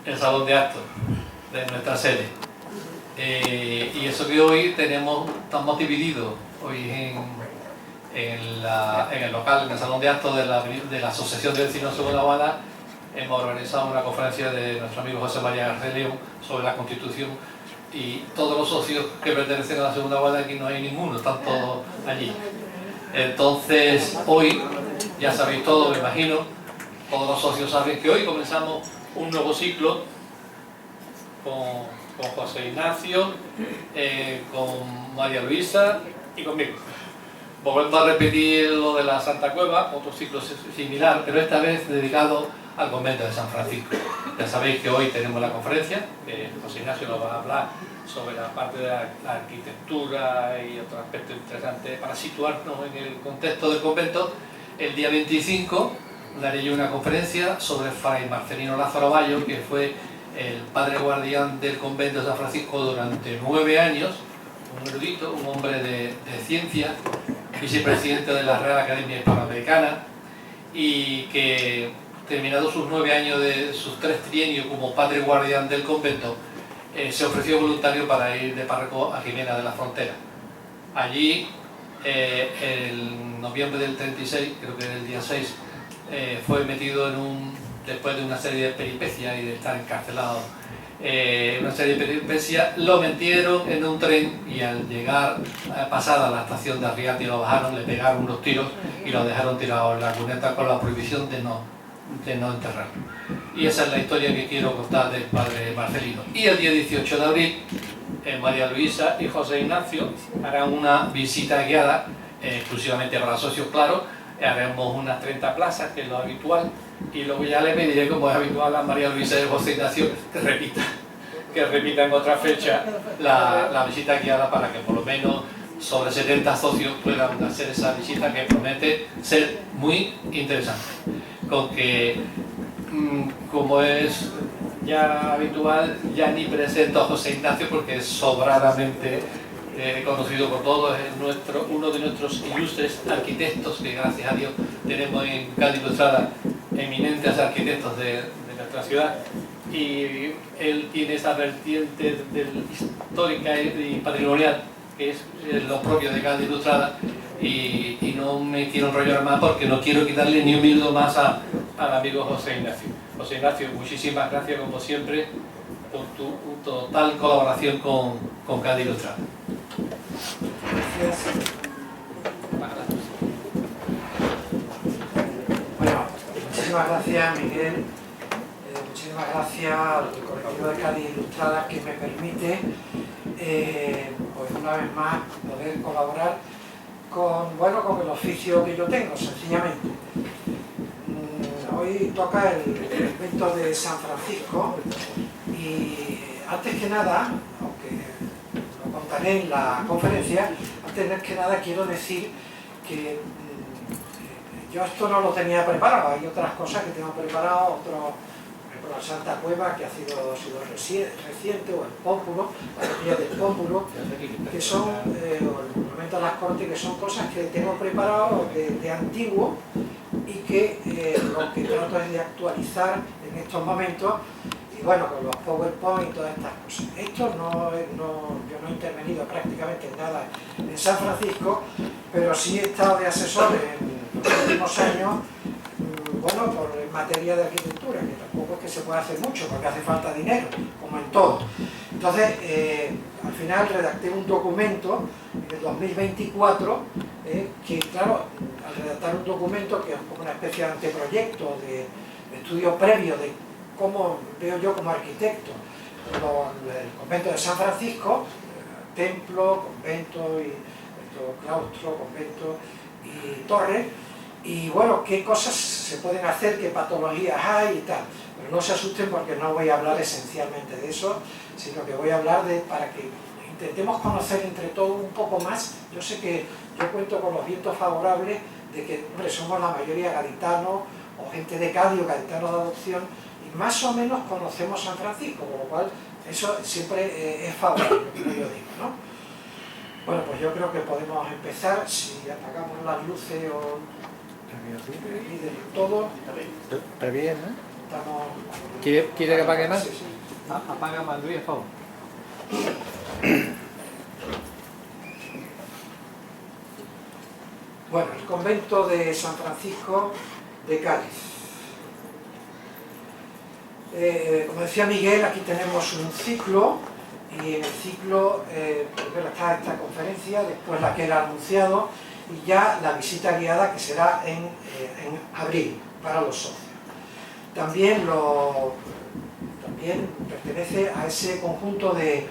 el salón de actos de nuestra sede. Y eso que hoy estamos divididos hoy en el local, en el salón de actos de la Asociación de Vecinos de Guadalajara. Hemos organizado una conferencia de nuestro amigo José María García León sobre la Constitución, y todos los socios que pertenecen a la Segunda Guardia, aquí no hay ninguno, están todos allí. Entonces, hoy, ya sabéis todo, me imagino, todos los socios saben que hoy comenzamos un nuevo ciclo con José Ignacio, con María Luisa y conmigo. Volvemos a repetir lo de la Santa Cueva, otro ciclo similar, pero esta vez dedicado al convento de San Francisco. Ya sabéis que hoy tenemos la conferencia, que José Ignacio nos va a hablar sobre la parte de la arquitectura y otros aspectos interesantes para situarnos en el contexto del convento. El día 25 daré yo una conferencia sobre Fray Marcelino Lázaro Bayo, que fue el padre guardián del convento de San Francisco durante 9 años, un erudito, un hombre de ciencia, vicepresidente de la Real Academia Hispanoamericana, y que, terminados sus 9 años de sus 3 trienios como padre guardián del convento, se ofreció voluntario para ir de párroco a Jimena de la Frontera. Allí, en noviembre del 36, creo que era el día 6, fue metido después de una serie de peripecias y de estar encarcelado, una serie de peripecias, lo metieron en un tren, y al llegar, pasada la estación de Arriate, lo bajaron, le pegaron unos tiros y lo dejaron tirado en la cuneta con la prohibición de no enterrarlo. Y esa es la historia que quiero contar del padre Marcelino. Y el día 18 de abril, María Luisa y José Ignacio harán una visita guiada, exclusivamente para socios, claro. Haremos unas 30 plazas, que es lo habitual, y luego ya le pediré, como es habitual, a María Luisa y José Ignacio que repita en otra fecha la visita guiada, para que por lo menos sobre 70 socios puedan hacer esa visita, que promete ser muy interesante. Con que, como es ya habitual, ya ni presento a José Ignacio porque es sobradamente conocido por todos, es uno de nuestros ilustres arquitectos, que gracias a Dios tenemos en Cádiz Ilustrada eminentes arquitectos de nuestra ciudad, y él tiene esa vertiente histórica y patrimonial, que es lo propio de Cádiz Ilustrada, y no me quiero enrollar más porque no quiero quitarle ni un minuto más al amigo José Ignacio. José Ignacio, muchísimas gracias, como siempre, por tu total colaboración con Cádiz Ilustrada. Gracias. Bueno, muchísimas gracias, Miguel. Muchísimas gracias al colectivo de Cádiz Ilustrada, que me permite, pues una vez más, poder colaborar con el oficio que yo tengo, sencillamente. Hoy toca el convento de San Francisco, y antes que nada, aunque lo contaré en la conferencia, antes que nada quiero decir que yo esto no lo tenía preparado. Hay otras cosas que tengo preparado, por ejemplo la Santa Cueva, que ha sido reciente, o el Pómpulo, la capilla del Pómpulo, que son, o el monumento a las Cortes, que son cosas que tengo preparado de antiguo, y que lo que trato es de actualizar en estos momentos, y bueno, con los PowerPoint y todas estas cosas. Esto yo no he intervenido prácticamente en nada en San Francisco, pero sí he estado de asesor en los últimos años, en materia de arquitectura, que tampoco es que se pueda hacer mucho, porque hace falta dinero, como en todo. Entonces, al final redacté un documento en el 2024, que claro, al redactar un documento que es como una especie de anteproyecto, de estudio previo de cómo veo yo como arquitecto el convento de San Francisco, templo, convento, y claustro, convento y torre, y bueno, qué cosas se pueden hacer, qué patologías hay y tal. Pero no se asusten, porque no voy a hablar esencialmente de eso, sino que voy a hablar para que intentemos conocer entre todos un poco más. Yo sé que yo cuento con los vientos favorables de que, hombre, somos la mayoría gaditanos, o gente de Cádiz, o gaditanos de adopción, y más o menos conocemos San Francisco, con lo cual eso siempre es favorable, como yo digo, ¿no? Bueno, pues yo creo que podemos empezar. Si apagamos las luces o todo. Está bien, ¿eh? Estamos... ¿Quiere que apague más? Sí, sí. Apaga más, Luis, por favor. Bueno, el convento de San Francisco de Cádiz. Como decía Miguel, aquí tenemos un ciclo, y en el ciclo primero está esta conferencia, después la que él ha anunciado, y ya la visita guiada que será en abril para los socios. También pertenece a ese conjunto de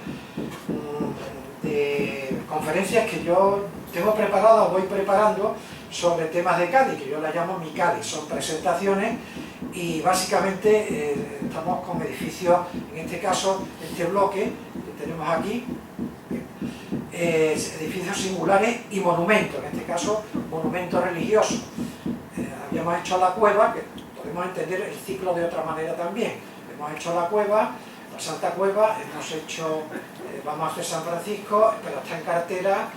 conferencias que yo tengo preparadas, voy preparando sobre temas de Cádiz, que yo las llamo Mi Cádiz, son presentaciones y básicamente estamos con edificios, en este caso, este bloque que tenemos aquí, edificios singulares y monumentos, en este caso monumentos religiosos. Habíamos hecho la cueva, que podemos entender el ciclo de otra manera también. Hemos hecho la cueva, la Santa Cueva, hemos hecho, vamos a hacer San Francisco, pero está en cartera,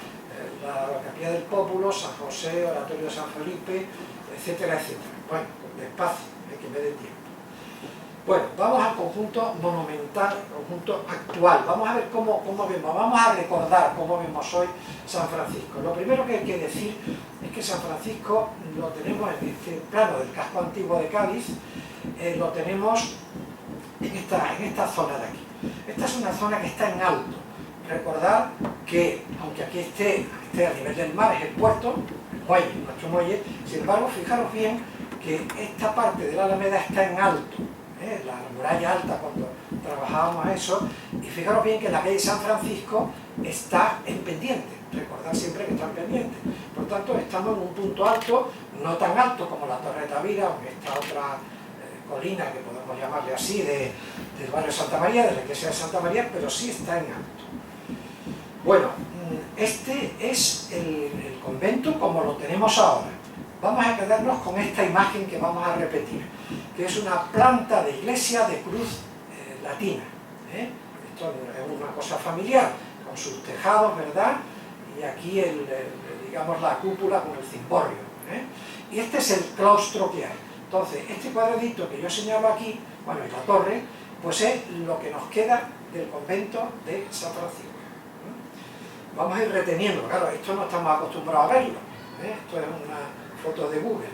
la Capilla del Pópulo, San José, Oratorio de San Felipe, etcétera, etcétera. Bueno, despacio, hay que me dé tiempo. Bueno, vamos al conjunto monumental, conjunto actual. Vamos a ver cómo vemos, vamos a recordar cómo vemos hoy San Francisco. Lo primero que hay que decir es que San Francisco lo tenemos en este plano del casco antiguo de Cádiz, lo tenemos en esta zona de aquí. Esta es una zona que está en alto. Recordar que, aunque aquí esté a nivel del mar, es el puerto, el muelle, nuestro muelle, sin embargo, fijaros bien que esta parte de la Alameda está en alto. La muralla alta cuando trabajábamos eso, y fijaros bien que la calle San Francisco está en pendiente, recordad siempre que está en pendiente, por tanto estamos en un punto alto, no tan alto como la Torre de Tavira o esta otra colina que podemos llamarle así del barrio de Santa María, de la iglesia de Santa María, pero sí está en alto. Bueno, este es el convento como lo tenemos ahora. Vamos a quedarnos con esta imagen que vamos a repetir, que es una planta de iglesia de cruz latina. Esto es una cosa familiar, con sus tejados, ¿verdad? Y aquí, digamos, la cúpula con el cimborrio. Y este es el claustro que hay. Entonces, este cuadradito que yo señalo aquí, bueno, y la torre, pues es lo que nos queda del convento de San Francisco. Vamos a ir reteniendo, claro, esto no estamos acostumbrados a verlo. Esto es una foto de Google.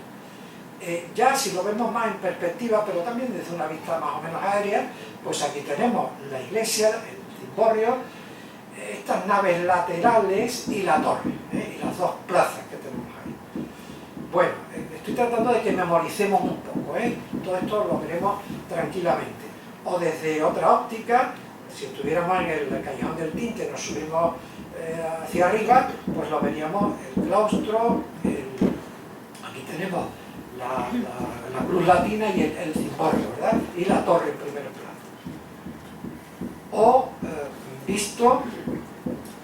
Ya si lo vemos más en perspectiva, pero también desde una vista más o menos aérea, pues aquí tenemos la iglesia, el cimborrio, estas naves laterales y la torre, y las dos plazas que tenemos ahí. Bueno, estoy tratando de que memoricemos un poco, todo esto lo veremos tranquilamente. O desde otra óptica, si estuviéramos en el Callejón del Tinte, nos subimos hacia arriba, pues lo veríamos el claustro, aquí tenemos la cruz latina y el cimborrio, ¿verdad? Y la torre en primer plano. O visto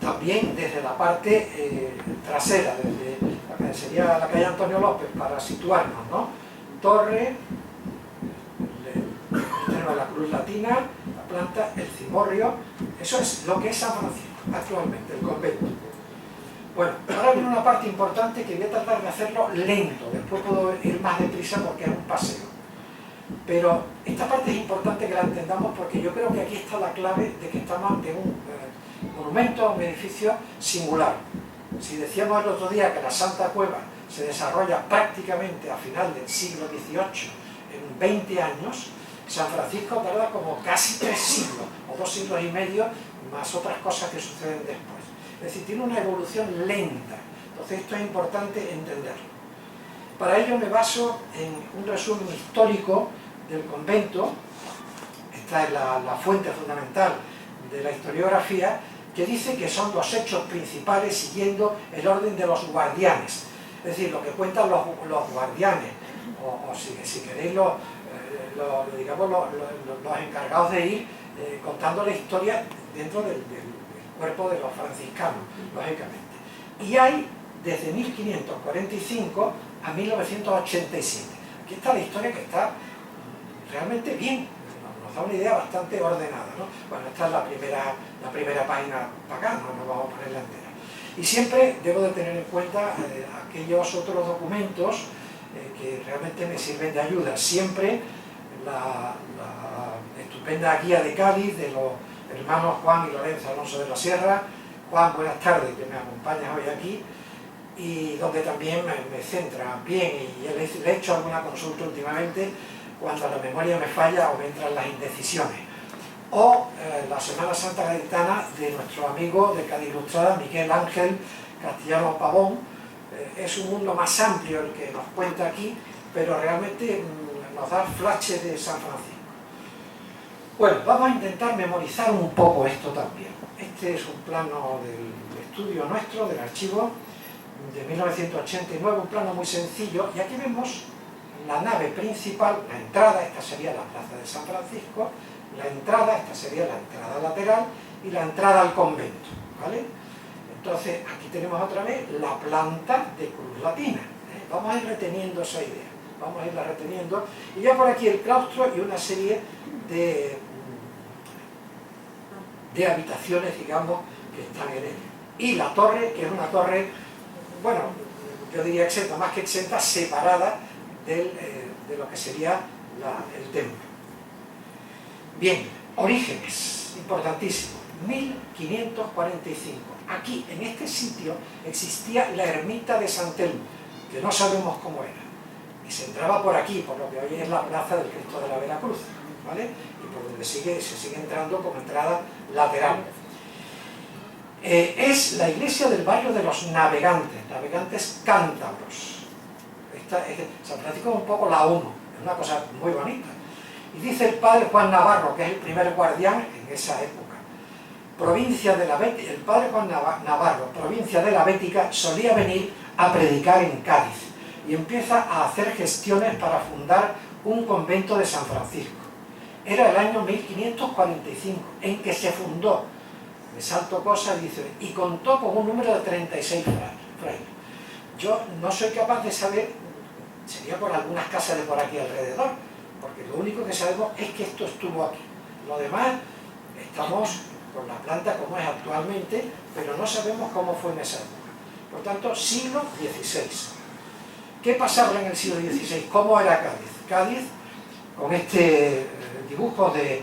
también desde la parte trasera, desde la que sería la calle Antonio López, para situarnos, ¿no? Torre, tenemos la cruz latina, la planta, el cimborrio, eso es lo que es San Francisco actualmente, el convento. Bueno, ahora viene una parte importante que voy a tratar de hacerlo lento, después puedo ir más deprisa porque es un paseo. Pero esta parte es importante que la entendamos porque yo creo que aquí está la clave de que estamos ante un monumento, un edificio singular. Si decíamos el otro día que la Santa Cueva se desarrolla prácticamente a final del siglo XVIII, en 20 años, San Francisco tarda como casi 3 siglos, o 2 siglos y medio, más otras cosas que suceden después. Es decir, tiene una evolución lenta. Entonces esto es importante entenderlo. Para ello me baso en un resumen histórico del convento. Esta es la fuente fundamental de la historiografía, que dice que son los hechos principales siguiendo el orden de los guardianes. Es decir, lo que cuentan los guardianes, o si queréis digamos, los encargados de ir contando la historia dentro del cuerpo de los franciscanos, lógicamente. Y hay desde 1545 a 1987. Aquí está la historia que está realmente bien, nos da una idea bastante ordenada, ¿no? Bueno, esta es la primera página para acá, no nos vamos a poner la entera. Y siempre debo de tener en cuenta aquellos otros documentos que realmente me sirven de ayuda. Siempre la estupenda guía de Cádiz de los hermanos Juan y Lorenzo Alonso de la Sierra. Juan, buenas tardes, que me acompañas hoy aquí, y donde también me centra bien, y le he hecho alguna consulta últimamente cuando la memoria me falla o me entran las indecisiones. O la Semana Santa Gaditana de nuestro amigo de Cádiz Ilustrada, Miguel Ángel Castellano Pavón. Es un mundo más amplio el que nos cuenta aquí, pero realmente nos da flashes de San Francisco. Bueno, vamos a intentar memorizar un poco esto también. Este es un plano del estudio nuestro, del archivo de 1989, un plano muy sencillo, y aquí vemos la nave principal, la entrada, esta sería la plaza de San Francisco, la entrada, esta sería la entrada lateral, y la entrada al convento, ¿vale? Entonces, aquí tenemos otra vez la planta de cruz latina, ¿eh? Vamos a ir reteniendo esa idea, vamos a irla reteniendo, y ya por aquí el claustro y una serie de habitaciones, digamos, que están en él. Y la torre, que es una torre, bueno, yo diría exenta, más que exenta, separada de lo que sería el templo. Bien, orígenes, importantísimo, 1545. Aquí, en este sitio, existía la ermita de San Telmo, que no sabemos cómo era. Y se entraba por aquí, por lo que hoy es la plaza del Cristo de la Veracruz, ¿vale? Y por donde se sigue entrando como entrada lateral. Es la iglesia del barrio de los navegantes cántabros. San Francisco es un poco la 1, es una cosa muy bonita. Y dice el padre Juan Navarro, que es el primer guardián en esa época. Provincia de la Bética, el padre Juan Navarro, provincia de la Bética, solía venir a predicar en Cádiz y empieza a hacer gestiones para fundar un convento de San Francisco. Era el año 1545 en que se fundó. Me salto cosas y dice, y contó con un número de 36 frailes. Yo no soy capaz de saber, sería por algunas casas de por aquí alrededor, porque lo único que sabemos es que esto estuvo aquí. Lo demás, estamos con la planta como es actualmente, pero no sabemos cómo fue en esa época. Por tanto, siglo XVI. ¿Qué pasaba en el siglo XVI? ¿Cómo era Cádiz? Cádiz, con este dibujo de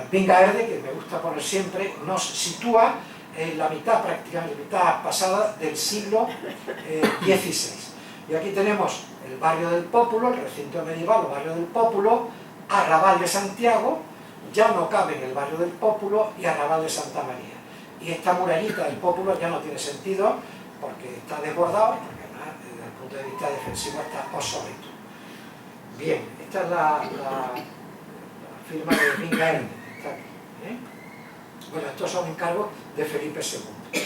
Pingaerde, que me gusta poner siempre, nos sitúa en la mitad, prácticamente la mitad pasada del siglo XVI. Y aquí tenemos el barrio del Pópulo, el recinto medieval, el barrio del Pópulo, Arrabal de Santiago, ya no cabe en el barrio del Pópulo, y Arrabal de Santa María. Y esta murallita del Pópulo ya no tiene sentido porque está desbordado, porque además desde el punto de vista defensivo está obsoleto. Bien, esta es la firma de Pingaerde. Bueno, estos son encargos de Felipe II.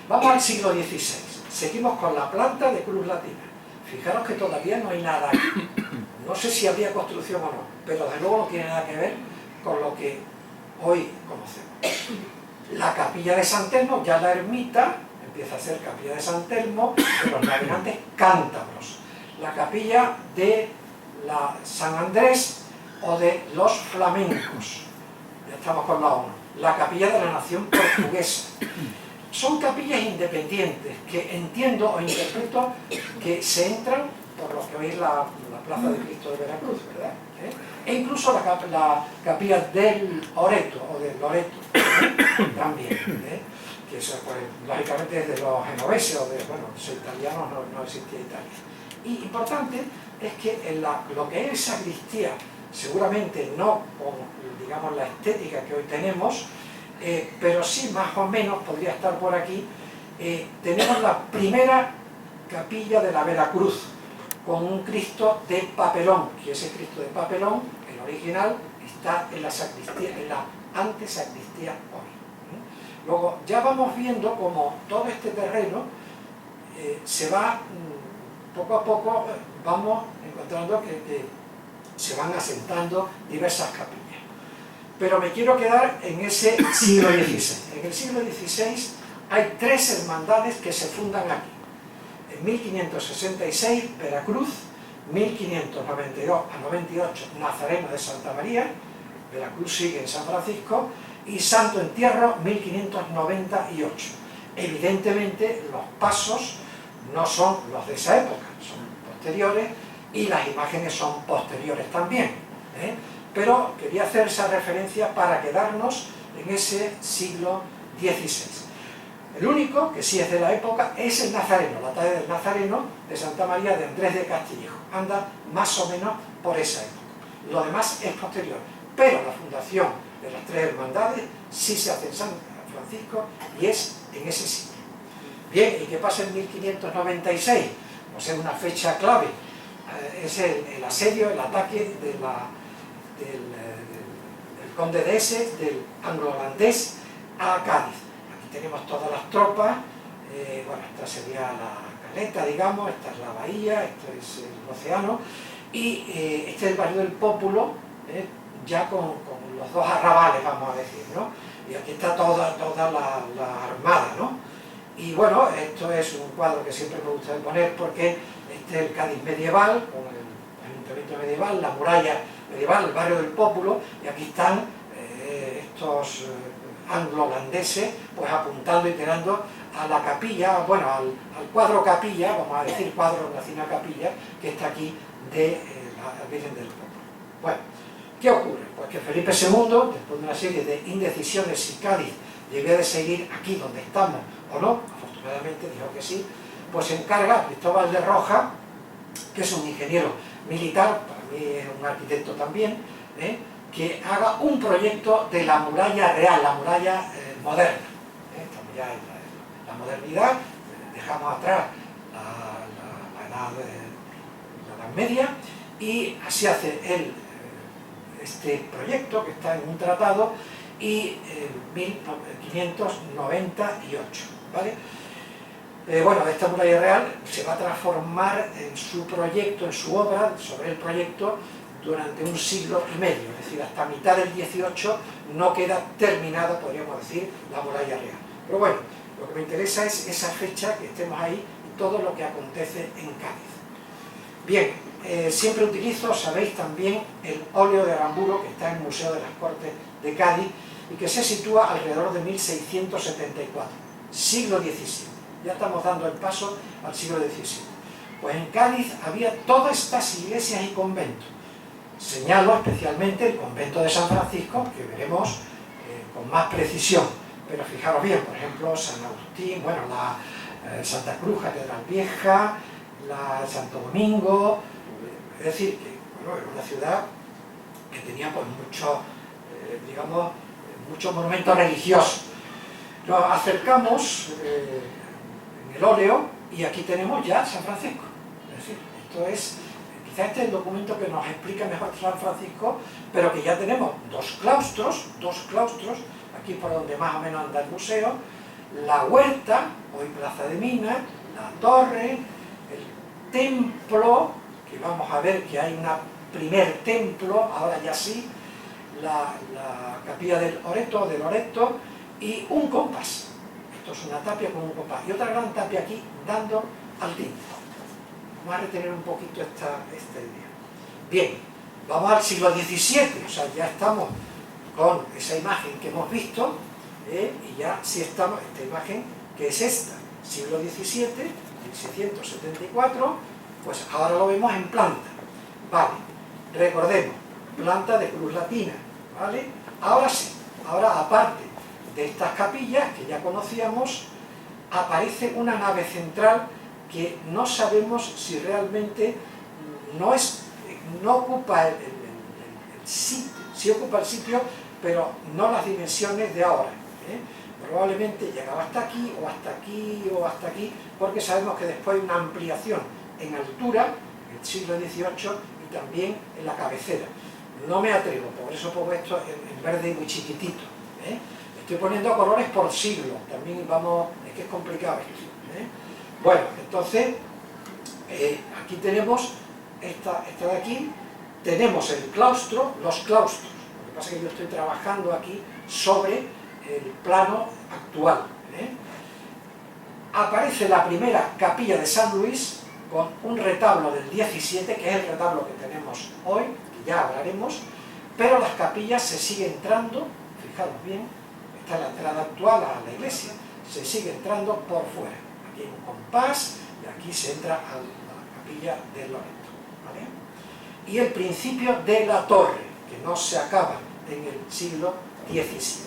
Vamos al siglo XVI. Seguimos con la planta de cruz latina. Fijaros que todavía no hay nada aquí. No sé si habría construcción o no, pero de luego no tiene nada que ver con lo que hoy conocemos. La capilla de San Telmo, ya la ermita, empieza a ser capilla de San Telmo, de los navegantes cántabros. La capilla de la San Andrés o de los flamencos. Ya estamos con la 1. La capilla de la nación portuguesa. Son capillas independientes que entiendo o interpreto que se entran por lo que hoy es la plaza de Cristo de Veracruz, ¿verdad? E incluso la capilla del Oreto o del Loreto, también, que eso, pues, lógicamente es de los genoveses o de, bueno, los italianos no existía Italia. Y importante es que en lo que es sacristía, seguramente no con, digamos, la estética que hoy tenemos, pero sí más o menos podría estar por aquí, tenemos la primera capilla de la Veracruz, con un Cristo de papelón, que ese Cristo de papelón, el original, está en la sacristía, en la antesacristía hoy. Luego ya vamos viendo como todo este terreno se va, poco a poco, vamos encontrando que se van asentando diversas capillas. Pero me quiero quedar en ese siglo XVI. En el siglo XVI hay 3 hermandades que se fundan aquí. En 1566, Veracruz, 1592 a 98, Nazareno de Santa María, Veracruz sigue en San Francisco, y Santo Entierro, 1598. Evidentemente, los pasos no son los de esa época, son posteriores, y las imágenes son posteriores también, pero quería hacer esa referencia para quedarnos en ese siglo XVI. El único que sí es de la época es el Nazareno, la talla del Nazareno de Santa María de Andrés de Castillejo, anda más o menos por esa época. Lo demás es posterior, pero la fundación de las tres hermandades sí se hace en San Francisco y es en ese siglo. Bien, ¿y qué pasa en 1596? Pues es una fecha clave, es el asedio, el ataque del conde de Essex, del anglo-holandés, a Cádiz. Aquí tenemos todas las tropas, bueno, esta sería la caleta, digamos, esta es la bahía, esto es el océano, y este es el barrio del Pópulo, ya con los dos arrabales, vamos a decir, ¿no? Y aquí está toda la armada, ¿no? Y bueno, esto es un cuadro que siempre me gusta poner porque este es el Cádiz medieval, con el ayuntamiento medieval, la muralla medieval, el barrio del Pópulo, y aquí están estos anglo-holandeses pues apuntando y tirando a la capilla, bueno, al cuadro capilla, vamos a decir cuadro nacional capilla, que está aquí de la Virgen del Pópulo. Bueno, ¿qué ocurre? Pues que Felipe II, después de una serie de indecisiones si Cádiz debía de seguir aquí donde estamos o no, afortunadamente dijo que sí, pues se encarga a Cristóbal de Roja, que es un ingeniero militar, para mí es un arquitecto también, que haga un proyecto de la muralla real, la muralla moderna. Estamos ya en la modernidad, dejamos atrás la Edad Media, y así hace él este proyecto que está en un tratado, y en 1598, ¿vale? Bueno, esta muralla real se va a transformar en su proyecto, en su obra, sobre el proyecto, durante un siglo y medio, es decir, hasta mitad del 18 no queda terminada, podríamos decir, la muralla real. Pero bueno, lo que me interesa es esa fecha, que estemos ahí, y todo lo que acontece en Cádiz. Bien, siempre utilizo, sabéis también, el óleo de Aramburo, que está en el Museo de las Cortes de Cádiz, y que se sitúa alrededor de 1674, siglo XVII. Ya estamos dando el paso al siglo XVII. Pues en Cádiz había todas estas iglesias y conventos. Señalo especialmente el convento de San Francisco, que veremos con más precisión. Pero fijaros bien, por ejemplo, San Agustín, bueno, la Santa Cruz, Catedral Vieja, la Santo Domingo, es decir, que bueno, era una ciudad que tenía pues muchos, digamos, muchos monumentos religiosos. Nos acercamos en el óleo y aquí tenemos ya San Francisco. Es decir, esto es, quizás este es el documento que nos explica mejor San Francisco, pero que ya tenemos dos claustros, aquí por donde más o menos anda el museo, la huerta, hoy Plaza de Minas, la torre, el templo, que vamos a ver que hay un primer templo, ahora ya sí, la capilla del Loreto, y un compás. Esto es una tapia con un compás, y otra gran tapia aquí dando al tinte. Vamos a retener un poquito esta idea. Bien, vamos al siglo XVII, o sea, ya estamos con esa imagen que hemos visto, y ya sí estamos, esta imagen que es esta, siglo XVII, 1674, pues ahora lo vemos en planta. Vale, recordemos, planta de cruz latina, ¿vale? Ahora sí, ahora aparte de estas capillas que ya conocíamos, aparece una nave central que no sabemos si realmente no ocupa el sitio, sí ocupa el sitio, pero no las dimensiones de ahora. Probablemente llegaba hasta aquí, o hasta aquí, o hasta aquí, porque sabemos que después hay una ampliación en altura, en el siglo XVIII, y también en la cabecera. No me atrevo, por eso pongo esto en verde muy chiquitito. Estoy poniendo colores por siglo, también vamos, es que es complicado esto. Bueno, entonces, aquí tenemos esta de aquí, tenemos el claustro, los claustros. Lo que pasa es que yo estoy trabajando aquí sobre el plano actual. Aparece la primera capilla de San Luis con un retablo del 17, que es el retablo que tenemos hoy, que ya hablaremos, pero las capillas se siguen entrando, fijaros bien, esta es la entrada actual a la iglesia, se sigue entrando por fuera. Aquí hay un compás y aquí se entra a la capilla del Loreto. ¿vale? Y el principio de la torre, que no se acaba en el siglo XVII.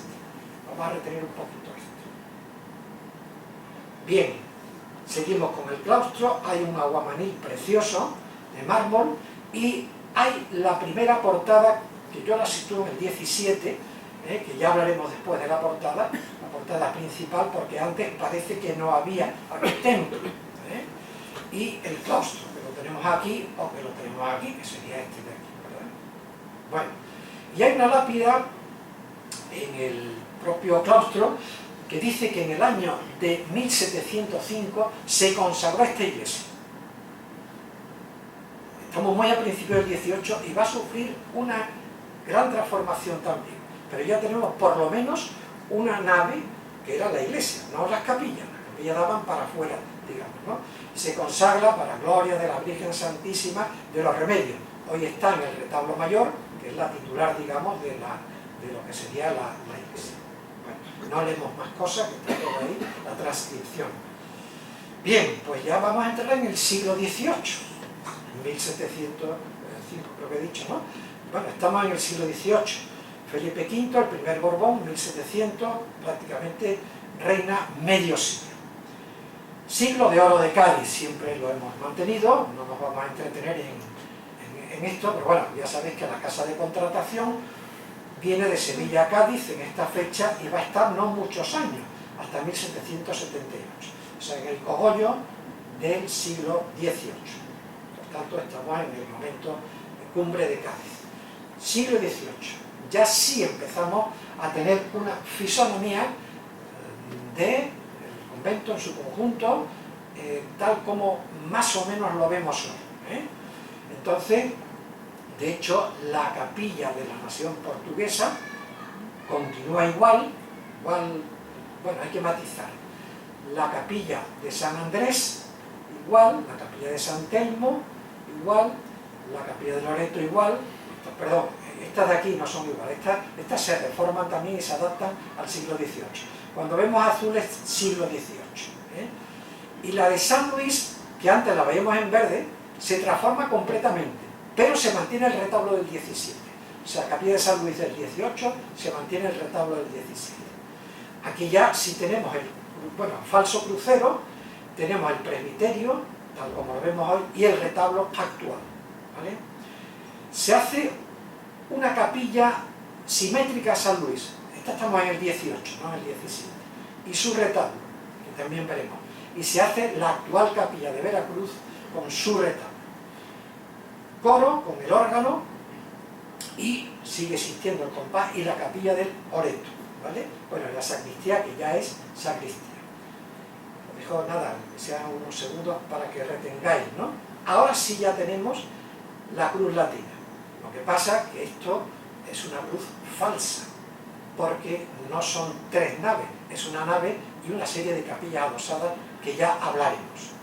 Vamos a retener un poquito esto. Bien, seguimos con el claustro. Hay un aguamanil precioso de mármol y hay la primera portada, que yo la sitúo en el XVII, que ya hablaremos después de la portada principal, porque antes parece que no había aquí templo, y el claustro, que lo tenemos aquí, o que lo tenemos aquí, que sería este de aquí, ¿verdad? Bueno, y hay una lápida en el propio claustro que dice que en el año de 1705 se consagró esta iglesia. Estamos muy a principios del XVIII y va a sufrir una gran transformación también, pero ya tenemos por lo menos una nave que era la iglesia, no las capillas daban para afuera, digamos, ¿no? Se consagra para gloria de la Virgen Santísima de los Remedios. Hoy está en el retablo mayor, que es la titular, digamos, de lo que sería la iglesia. Bueno, no leemos más cosas, que está todo ahí, la transcripción. Bien, pues ya vamos a entrar en el siglo XVIII, 1705 creo que he dicho, ¿no? Bueno, estamos en el siglo XVIII. Felipe V, el primer Borbón, 1700, prácticamente reina medio siglo. Siglo de oro de Cádiz, siempre lo hemos mantenido, no nos vamos a entretener en esto, pero bueno, ya sabéis que la casa de contratación viene de Sevilla a Cádiz en esta fecha y va a estar no muchos años, hasta 1778, o sea, en el cogollo del siglo XVIII. Por tanto, estamos en el momento de cumbre de Cádiz. Siglo XVIII. Ya sí empezamos a tener una fisonomía del convento en su conjunto, tal como más o menos lo vemos hoy. Entonces, de hecho, la capilla de la nación portuguesa continúa igual, bueno, hay que matizar. La capilla de San Andrés, igual, la capilla de San Telmo, igual, la capilla de Loreto, igual, perdón, estas de aquí no son iguales, estas se reforman también y se adaptan al siglo XVIII. Cuando vemos azules, siglo XVIII. Y la de San Luis, que antes la veíamos en verde, se transforma completamente, pero se mantiene el retablo del XVII. O sea, la capilla de San Luis del XVIII se mantiene el retablo del XVII. Aquí ya sí tenemos el falso crucero, tenemos el presbiterio, tal como lo vemos hoy, y el retablo actual. ¿Vale? Se hace una capilla simétrica a San Luis. Esta estamos en el XVIII, no en el XVII. Y su retablo, que también veremos. Y se hace la actual capilla de Veracruz con su retablo. Coro con el órgano y sigue existiendo el compás y la capilla del Oreto, ¿vale? Bueno, la sacristía, que ya es sacristía. Os dejo nada, que sean unos segundos para que retengáis, ¿no? Ahora sí ya tenemos la cruz latina. Lo que pasa es que esto es una cruz falsa, porque no son tres naves, es una nave y una serie de capillas adosadas que ya hablaremos.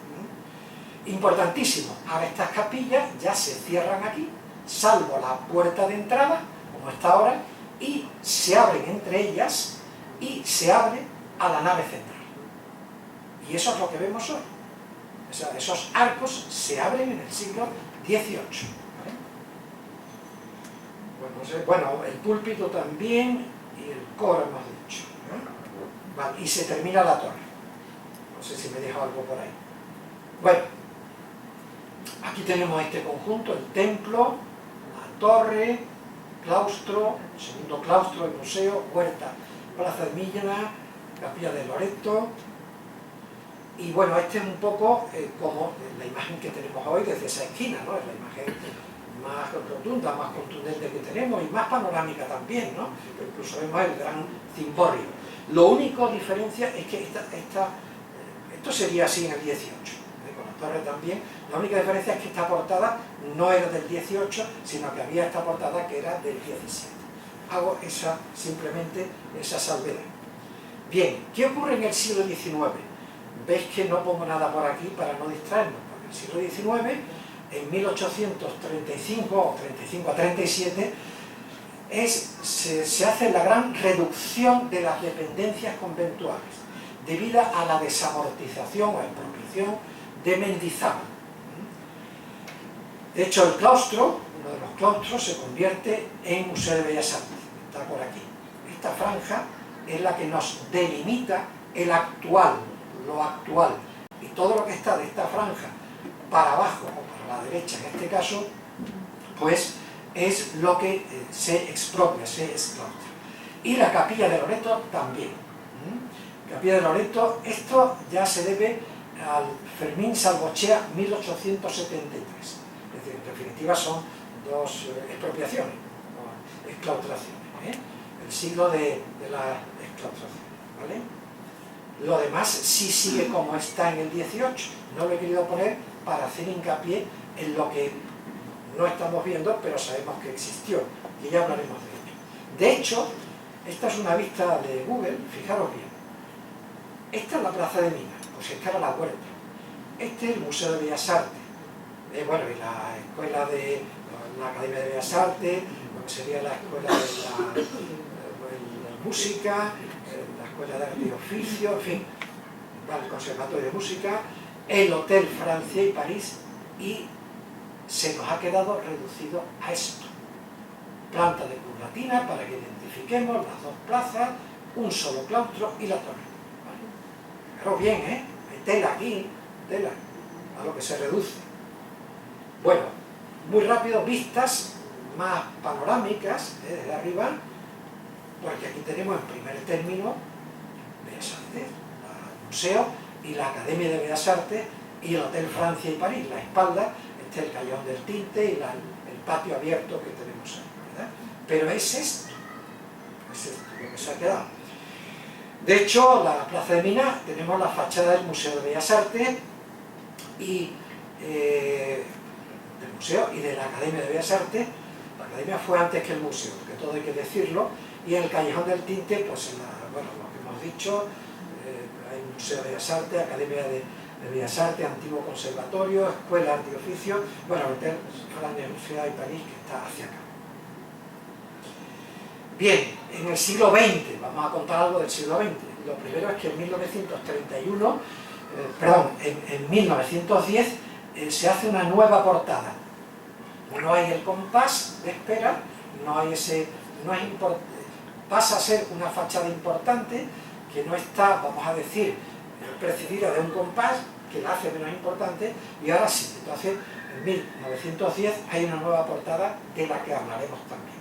Importantísimo, ahora estas capillas ya se cierran aquí, salvo la puerta de entrada, como está ahora, y se abren entre ellas y se abre a la nave central. Y eso es lo que vemos hoy. O sea, esos arcos se abren en el siglo XVIII. Bueno, el púlpito también y el coro hemos dicho. Vale, y se termina la torre. No sé si me dejo algo por ahí. Bueno, aquí tenemos este conjunto, el templo, la torre, claustro, segundo claustro, el museo, huerta, plaza de Millena, capilla de Loreto. Y bueno, este es un poco como la imagen que tenemos hoy desde esa esquina, ¿no? Es la imagen más rotunda, más contundente que tenemos y más panorámica también, ¿no? Incluso vemos el gran cimborrio. Lo único diferencia es que esto sería así en el XVIII, con la torre también. La única diferencia es que esta portada no era del XVIII, sino que había esta portada que era del XVII. Hago simplemente esa salvedad. Bien, ¿qué ocurre en el siglo XIX? Veis que no pongo nada por aquí para no distraernos, porque el siglo XIX, en 1835 o 35 a 37, se hace la gran reducción de las dependencias conventuales, debido a la desamortización o expropiación de Mendizábal. De hecho, el claustro, uno de los claustros, se convierte en Museo de Bellas Artes, está por aquí. Esta franja es la que nos delimita el actual, lo actual, y todo lo que está de esta franja para abajo o para la derecha en este caso, pues es lo que se expropia, se exclaustra. Y la capilla de Loreto también. Capilla de Loreto, esto ya se debe al Fermín Salvochea 1873. Es decir, en definitiva son dos expropiaciones, o exclaustraciones, el siglo de la exclaustración, ¿vale? Lo demás sí sigue como está en el 18, no lo he querido poner para hacer hincapié en lo que no estamos viendo, pero sabemos que existió, y ya hablaremos de ello. De hecho, esta es una vista de Google, fijaros bien. Esta es la Plaza de Minas, pues esta era la huerta. Este es el Museo de Bellas Artes, bueno, y la escuela de la Academia de Bellas Artes, lo que sería la escuela de la música, la escuela de arte y oficio, en fin, el conservatorio de música, el Hotel Francia y París, y se nos ha quedado reducido a esto. Planta de cruz latina para que identifiquemos las dos plazas, un solo claustro y la torre. ¿Vale? Pero bien, hay tela aquí, tela, a lo que se reduce. Bueno, muy rápido, vistas más panorámicas, desde arriba, porque aquí tenemos en primer término Bellas Artes, el museo y la Academia de Bellas Artes y el Hotel Francia y París, la espalda, el Callejón del Tinte y el patio abierto que tenemos ahí, ¿verdad? Pero es esto lo que se ha quedado. De hecho, la Plaza de Minas tenemos la fachada del Museo de Bellas Artes y del museo y de la Academia de Bellas Artes. La Academia fue antes que el museo, porque todo hay que decirlo, y en el Callejón del Tinte, pues bueno, lo que hemos dicho, hay Museo de Bellas Artes, Academia de Bellas Artes, antiguo conservatorio, escuela de arte y oficio, bueno, Hotel Francia y París, que está hacia acá. Bien, en el siglo XX, vamos a contar algo del siglo XX. Lo primero es que en 1931, en 1910, se hace una nueva portada. No hay el compás de espera, no hay ese, pasa a ser una fachada importante que no está, vamos a decir, precedida de un compás que la hace menos importante, y ahora sí. Entonces, en 1910 hay una nueva portada de la que hablaremos también.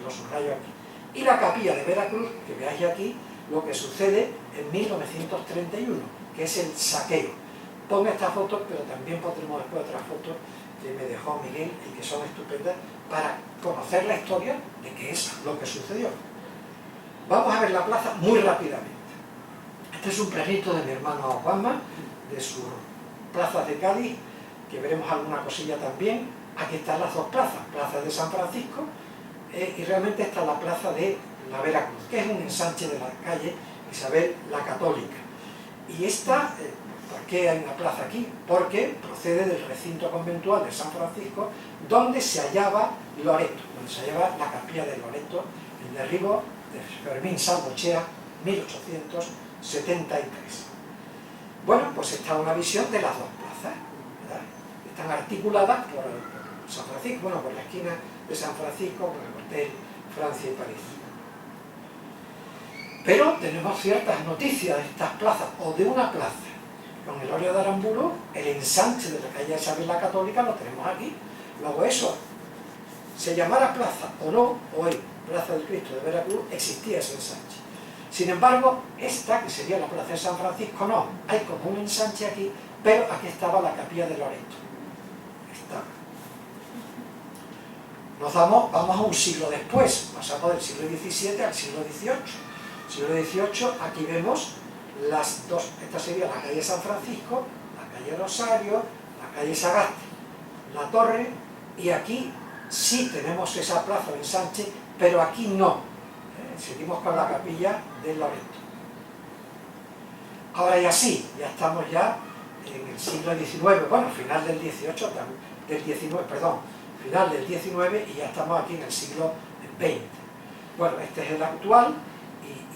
Lo subrayo aquí. Y la capilla de Veracruz, que veáis aquí, lo que sucede en 1931, que es el saqueo. Pongo estas fotos, pero también pondremos después otras fotos que me dejó Miguel y que son estupendas para conocer la historia de qué es lo que sucedió. Vamos a ver la plaza muy rápidamente. Este es un planito de mi hermano Juanma, de sus plazas de Cádiz, que veremos alguna cosilla también. Aquí están las dos plazas, Plaza de San Francisco, y realmente está la plaza de la Veracruz, que es un ensanche de la calle Isabel la Católica. Y esta, ¿por qué hay una plaza aquí? Porque procede del recinto conventual de San Francisco, donde se hallaba Loreto, donde se hallaba la capilla de Loreto, el derribo de Fermín Salvochea, 1873. Bueno, pues está una visión de las dos plazas, ¿verdad? Están articuladas por San Francisco, bueno, por la esquina de San Francisco, por el Hotel Francia y París. Pero tenemos ciertas noticias de estas plazas, o de una plaza. Con el óleo de Aramburu, el ensanche de la calle Isabel la Católica lo tenemos aquí. Luego eso, se llamara plaza o no, hoy Plaza del Cristo de Veracruz, existía ese ensanche. Sin embargo, esta, que sería la plaza de San Francisco, no. Hay como un ensanche aquí, pero aquí estaba la capilla de Loreto. Estaba. Vamos a un siglo después, pasamos del siglo XVII al siglo XVIII. Siglo XVIII, aquí vemos las dos, esta sería la calle San Francisco, la calle Rosario, la calle Sagasti, la torre, y aquí sí tenemos esa plaza de ensanche, pero aquí no. Seguimos con la capilla de Loreto. Ahora ya sí, ya estamos ya en el siglo XIX, bueno, final del XVIII, del XIX, perdón, final del XIX, y ya estamos aquí en el siglo XX. Bueno, este es el actual,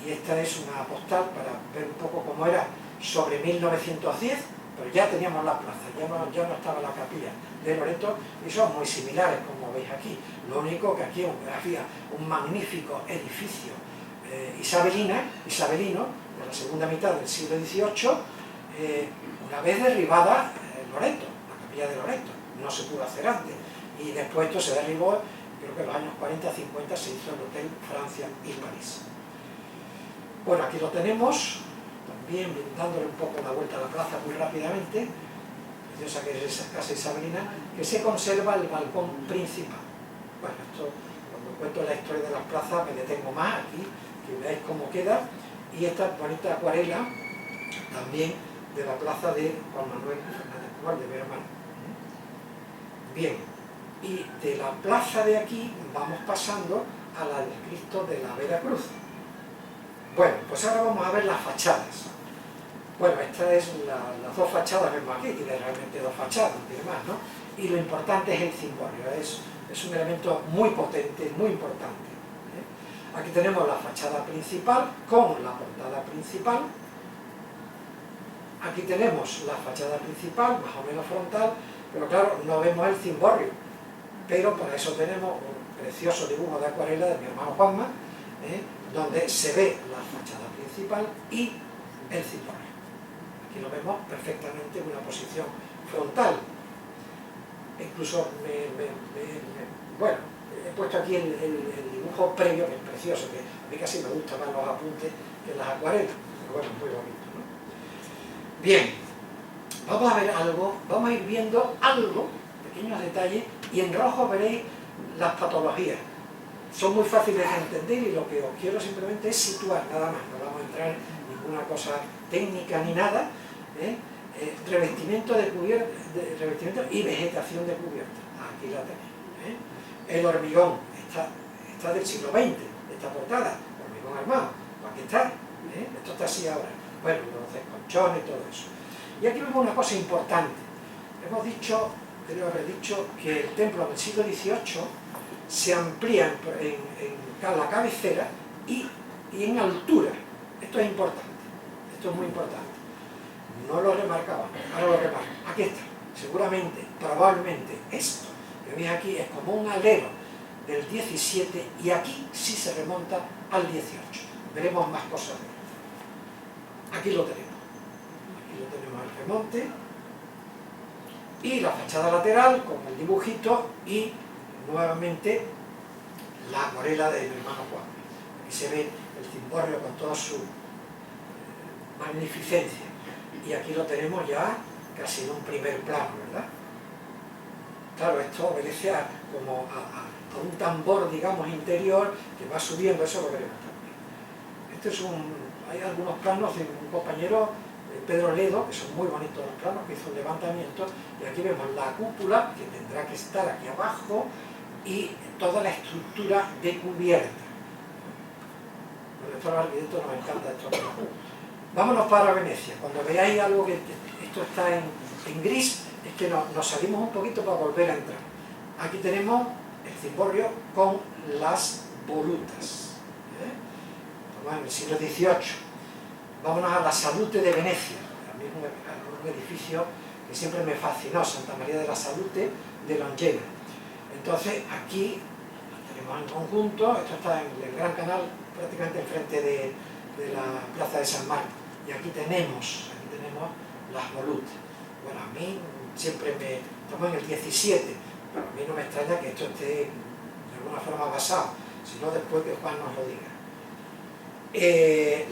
y esta es una postal para ver un poco cómo era sobre 1910, pero ya teníamos la plaza, ya no estaba la capilla de Loreto, y son muy similares como veis aquí. Lo único que aquí había un magnífico edificio isabelino de la segunda mitad del siglo XVIII, una vez derribada Loreto, la capilla de Loreto, no se pudo hacer antes, y después esto se derribó, creo que en los años 40-50 se hizo el Hotel Francia y París. Bueno, aquí lo tenemos, también dándole un poco la vuelta a la plaza muy rápidamente, preciosa que es esa casa isabelina, que se conserva el balcón principal. Bueno, esto, cuando cuento la historia de las plazas me detengo más aquí, que veáis cómo queda, y esta bonita acuarela también de la plaza de Juan Manuel Fernández Cubal, de mi hermano. Bien, y de la plaza de aquí vamos pasando a la del Cristo de la Veracruz. Bueno, pues ahora vamos a ver las fachadas. Bueno, estas es las dos fachadas, vemos aquí, tiene realmente dos fachadas, no tiene más, ¿no? Y lo importante es el cimborrio, es un elemento muy potente, muy importante. Aquí tenemos la fachada principal con la portada principal. Aquí tenemos la fachada principal, más o menos frontal, pero claro, no vemos el cimborrio. Pero para eso tenemos un precioso dibujo de acuarela de mi hermano Juanma, donde se ve la fachada principal y el cimborrio. Aquí lo vemos perfectamente en una posición frontal. Incluso bueno, he puesto aquí el dibujo previo, que es precioso, que a mí casi me gustan más los apuntes que las acuarelas, pero bueno, muy bonito, ¿no? Bien, vamos a ver algo, vamos a ir viendo algo, pequeños detalles, y en rojo veréis las patologías. Son muy fáciles de entender y lo que os quiero simplemente es situar, nada más, no vamos a entrar en ninguna cosa técnica ni nada, revestimiento de cubierta, revestimiento y vegetación de cubierta, aquí la tenéis. El hormigón está del siglo XX, esta portada, hormigón armado, aquí está, esto está así ahora, bueno, los desconchones y todo eso. Y aquí vemos una cosa importante, hemos dicho, creo haber dicho, que el templo del siglo XVIII se amplía en la cabecera y en altura. Esto es importante, esto es muy importante. No lo remarcaba, ahora lo remarco. Aquí está, seguramente, probablemente esto que veis aquí es como un alero del 17 y aquí sí se remonta al 18. Veremos más cosas de esto. Aquí lo tenemos el remonte y la fachada lateral con el dibujito y nuevamente la acuarela de mi hermano Juan. Aquí se ve el cimborrio con toda su magnificencia y aquí lo tenemos ya casi en un primer plano, ¿verdad? Claro, esto obedece como a un tambor, digamos, interior que va subiendo, eso lo veremos también. Hay algunos planos de un compañero, Pedro Ledo, que son muy bonitos los planos, que hizo un levantamiento, y aquí vemos la cúpula, que tendrá que estar aquí abajo, y toda la estructura de cubierta. Bueno, esto a los arquitectos nos encanta esto. Vámonos para Venecia. Cuando veáis algo que esto está en gris, es que nos salimos un poquito para volver a entrar. Aquí tenemos el cimborrio con las volutas. Estamos en el siglo XVIII. Vámonos a la Salute de Venecia, también un edificio que siempre me fascinó, Santa María de la Salute de Longeva. Entonces aquí tenemos en conjunto, esto está en el Gran Canal, prácticamente enfrente de la Plaza de San Marcos, y aquí tenemos las volutas. Bueno, a mí siempre estamos en el 17, pero a mí no me extraña que esto esté de alguna forma basado, sino después que Juan nos lo diga.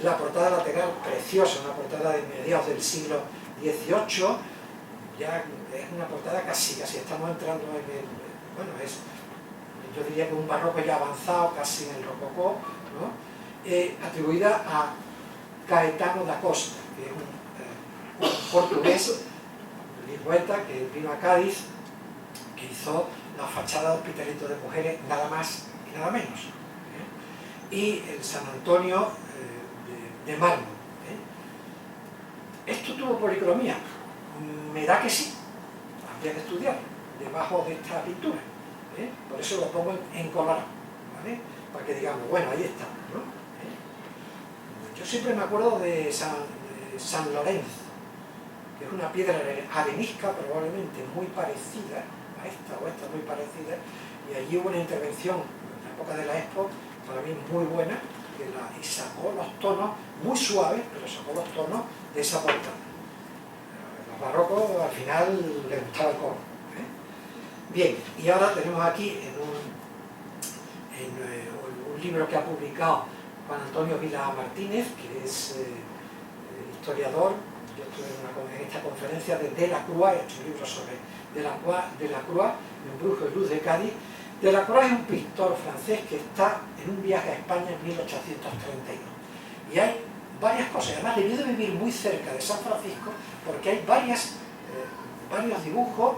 La portada lateral, preciosa, una portada de mediados del siglo XVIII, ya es una portada casi estamos entrando en el, bueno, yo diría que un barroco ya avanzado, casi en el rococó, ¿no? Atribuida a Caetano da Costa, que es un portugués, lisboeta, que vino a Cádiz, que hizo la fachada del Hospitalito de Mujeres, nada más y nada menos. Y el San Antonio de mármol. ¿Esto tuvo policromía? Me da que sí, habría que estudiar debajo de esta pintura. Por eso lo pongo en colorado, ¿vale? Para que digamos, bueno, ahí está, ¿no? Yo siempre me acuerdo de San Lorenzo, que es una piedra arenisca probablemente muy parecida a esta, o esta muy parecida, y allí hubo una intervención en la época de la Expo, para mí muy buena, y sacó los tonos, muy suaves, pero sacó los tonos de esa portada. Los barrocos al final les gustaba el coro. Bien, y ahora tenemos aquí en un libro que ha publicado Juan Antonio Vila Martínez, que es historiador. Yo estuve en esta conferencia de Delacroix, he hecho un libro sobre Delacroix, en Brujo y Luz de Cádiz. Delacroix es un pintor francés que está en un viaje a España en 1832. Y hay varias cosas, además debió de vivir muy cerca de San Francisco, porque hay varios dibujos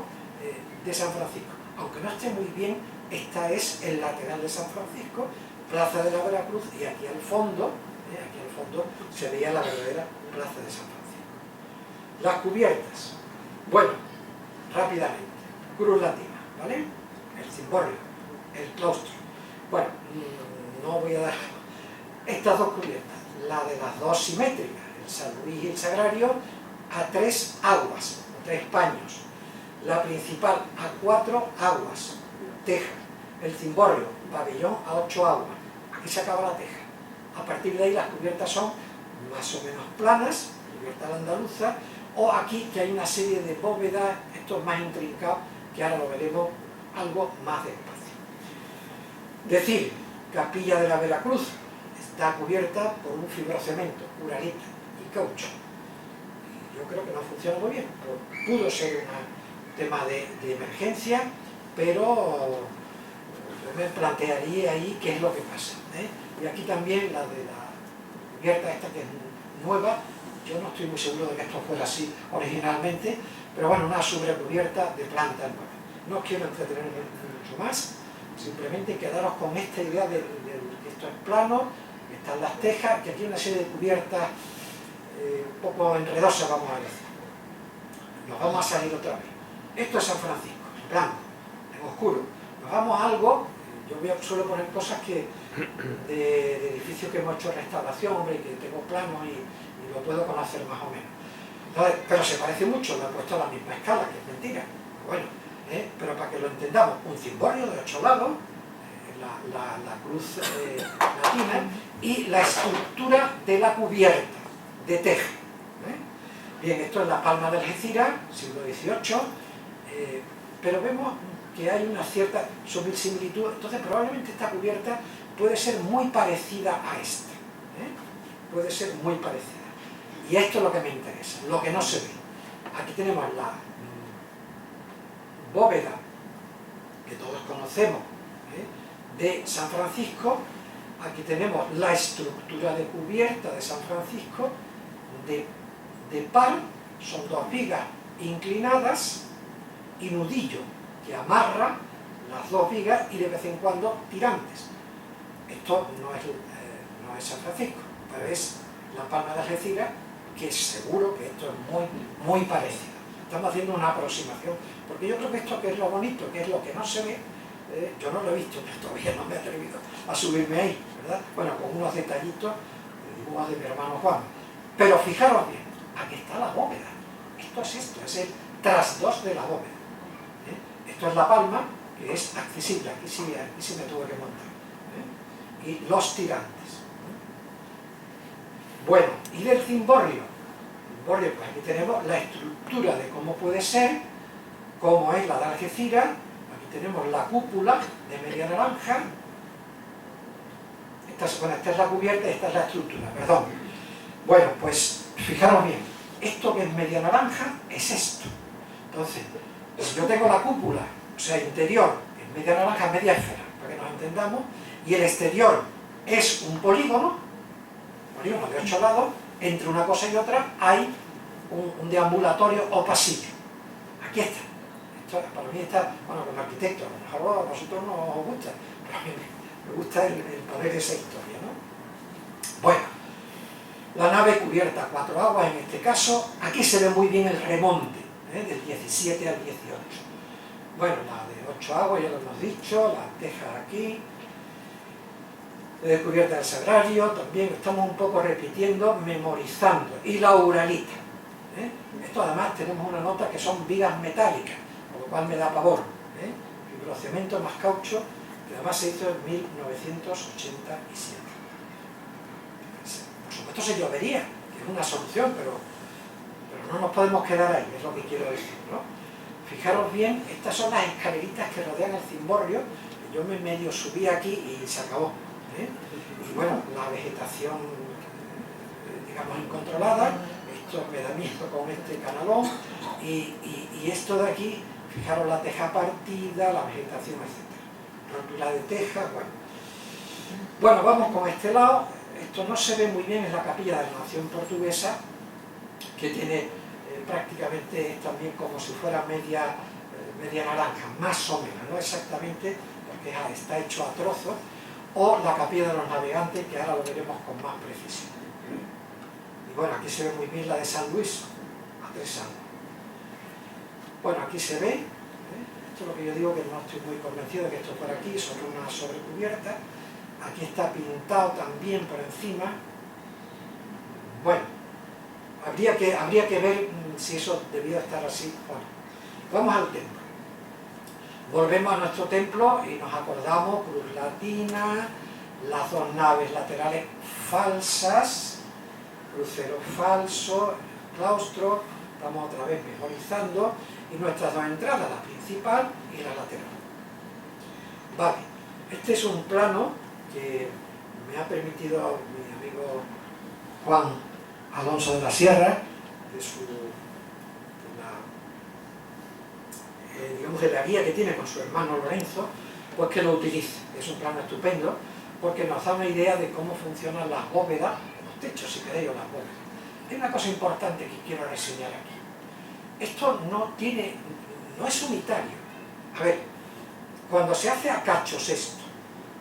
de San Francisco. Aunque no esté muy bien, esta es el lateral de San Francisco, Plaza de la Veracruz, y aquí al fondo se veía la verdadera Plaza de San Francisco. Las cubiertas. Bueno, rápidamente. Cruz latina, ¿vale? El cimborrio, el claustro. Bueno, no voy a dar estas dos cubiertas. La de las dos simétricas, el San Luis y el Sagrario, a 3 aguas, 3 paños. La principal a 4 aguas, teja. El cimborrio, pabellón, a 8 aguas. Aquí se acaba la teja. A partir de ahí las cubiertas son más o menos planas, cubierta a la andaluza, o aquí que hay una serie de bóvedas, esto es más intrincado, que ahora lo veremos algo más despacio. Decir, Capilla de la Veracruz está cubierta por un fibrocemento, uralita y caucho. Y yo creo que no funciona muy bien. Pudo ser un tema de emergencia, pero yo me plantearía ahí qué es lo que pasa. Y aquí también la de la cubierta esta que es nueva, yo no estoy muy seguro de que esto fuera así originalmente, pero bueno, una sobrecubierta de planta nueva. No os quiero entretener mucho más, simplemente quedaros con esta idea de que esto es plano, que están las tejas, que aquí hay una serie de cubiertas un poco enredosas, vamos a decir. Nos vamos a salir otra vez. Esto es San Francisco, en blanco, en oscuro. Nos vamos a algo, yo suelo poner cosas que de edificios que hemos hecho restauración, hombre, que tengo planos y lo puedo conocer más o menos. Entonces, pero se parece mucho, lo he puesto a la misma escala, que es mentira. Bueno, pero para que lo entendamos, un cimborrio de 8 lados, la cruz latina, y la estructura de la cubierta, de teja. Bien, esto es la Palma de Algeciras, siglo XVIII, pero vemos que hay una cierta similitud, entonces probablemente esta cubierta puede ser muy parecida a esta. Puede ser muy parecida. Y esto es lo que me interesa, lo que no se ve. Aquí tenemos la bóveda que todos conocemos de San Francisco. Aquí tenemos la estructura de cubierta de San Francisco de par, son 2 vigas inclinadas y nudillo que amarra las 2 vigas y de vez en cuando tirantes. Esto no es San Francisco, pero es la Palma de Algeciras, que seguro que esto es muy parecido. Estamos haciendo una aproximación, porque yo creo que esto que es lo bonito, que es lo que no se ve, yo no lo he visto, pero todavía no me he atrevido a subirme ahí, ¿verdad? Bueno, con unos detallitos de dibujos de mi hermano Juan. Pero fijaros bien, aquí está la bóveda. Esto es el trasdos de la bóveda. Esto es la palma, que es accesible, aquí sí me tuve que montar. Y los tirantes. Bueno, y del cimborrio. Pues aquí tenemos la estructura de cómo puede ser, cómo es la de Algeciras. Aquí tenemos la cúpula de media naranja. Esta es la cubierta y esta es la estructura, perdón. Bueno, pues fijaros bien, esto que es media naranja es esto. Entonces, si yo tengo la cúpula, o sea, interior, es media naranja, media esfera, para que nos entendamos, y el exterior es un polígono de 8 lados, entre una cosa y otra hay un deambulatorio o pasillo. Aquí está. Esto, para mí está, bueno, como arquitecto, a lo mejor a vosotros no os gusta, pero a mí me gusta el poner esa historia, ¿no? Bueno, la nave cubierta a 4 aguas en este caso, aquí se ve muy bien el remonte, del 17 al 18. Bueno, la de 8 aguas ya lo hemos dicho, las tejas aquí, cubierta del Sagrario, también estamos un poco repitiendo, memorizando, y la uralita. ¿eh? Esto además tenemos una nota que son vigas metálicas, por lo cual me da pavor, ¿eh? Fibrocemento más caucho, que además se hizo en 1987. Por supuesto se llovería, que es una solución, pero no nos podemos quedar ahí, es lo que quiero decir, ¿no? Fijaros bien, estas son las escaleritas que rodean el cimborrio, que yo me medio subí aquí y se acabó, ¿eh? Y bueno, la vegetación, digamos, incontrolada, esto me da miedo con este canalón, y esto de aquí, fijaros la teja partida, la vegetación, etc. Rotura de teja, bueno. Bueno, vamos con este lado. Esto no se ve muy bien, es la capilla de la Nación Portuguesa, que tiene prácticamente también como si fuera media naranja, más o menos, no exactamente, porque está hecho a trozos, o la capilla de los navegantes, que ahora lo veremos con más precisión. Y bueno, aquí se ve muy bien la de San Luis, a 3 años. Bueno, aquí se ve, esto es lo que yo digo, que no estoy muy convencido de que esto por aquí, sobre una sobrecubierta. Aquí está pintado también por encima. Bueno, habría que ver si eso debía estar así o no. Vamos al templo. Volvemos a nuestro templo y nos acordamos, cruz latina, las 2 naves laterales falsas, crucero falso, claustro, estamos otra vez memorizando, y nuestras 2 entradas, la principal y la lateral. Vale, este es un plano que me ha permitido mi amigo Juan Alonso de la Sierra, digamos, de la guía que tiene con su hermano Lorenzo, pues que lo utilice. Es un plano estupendo porque nos da una idea de cómo funcionan las bóvedas, los techos, si queréis, o las bóvedas. Hay una cosa importante que quiero reseñar aquí. Esto no es unitario. A ver, cuando se hace a cachos esto,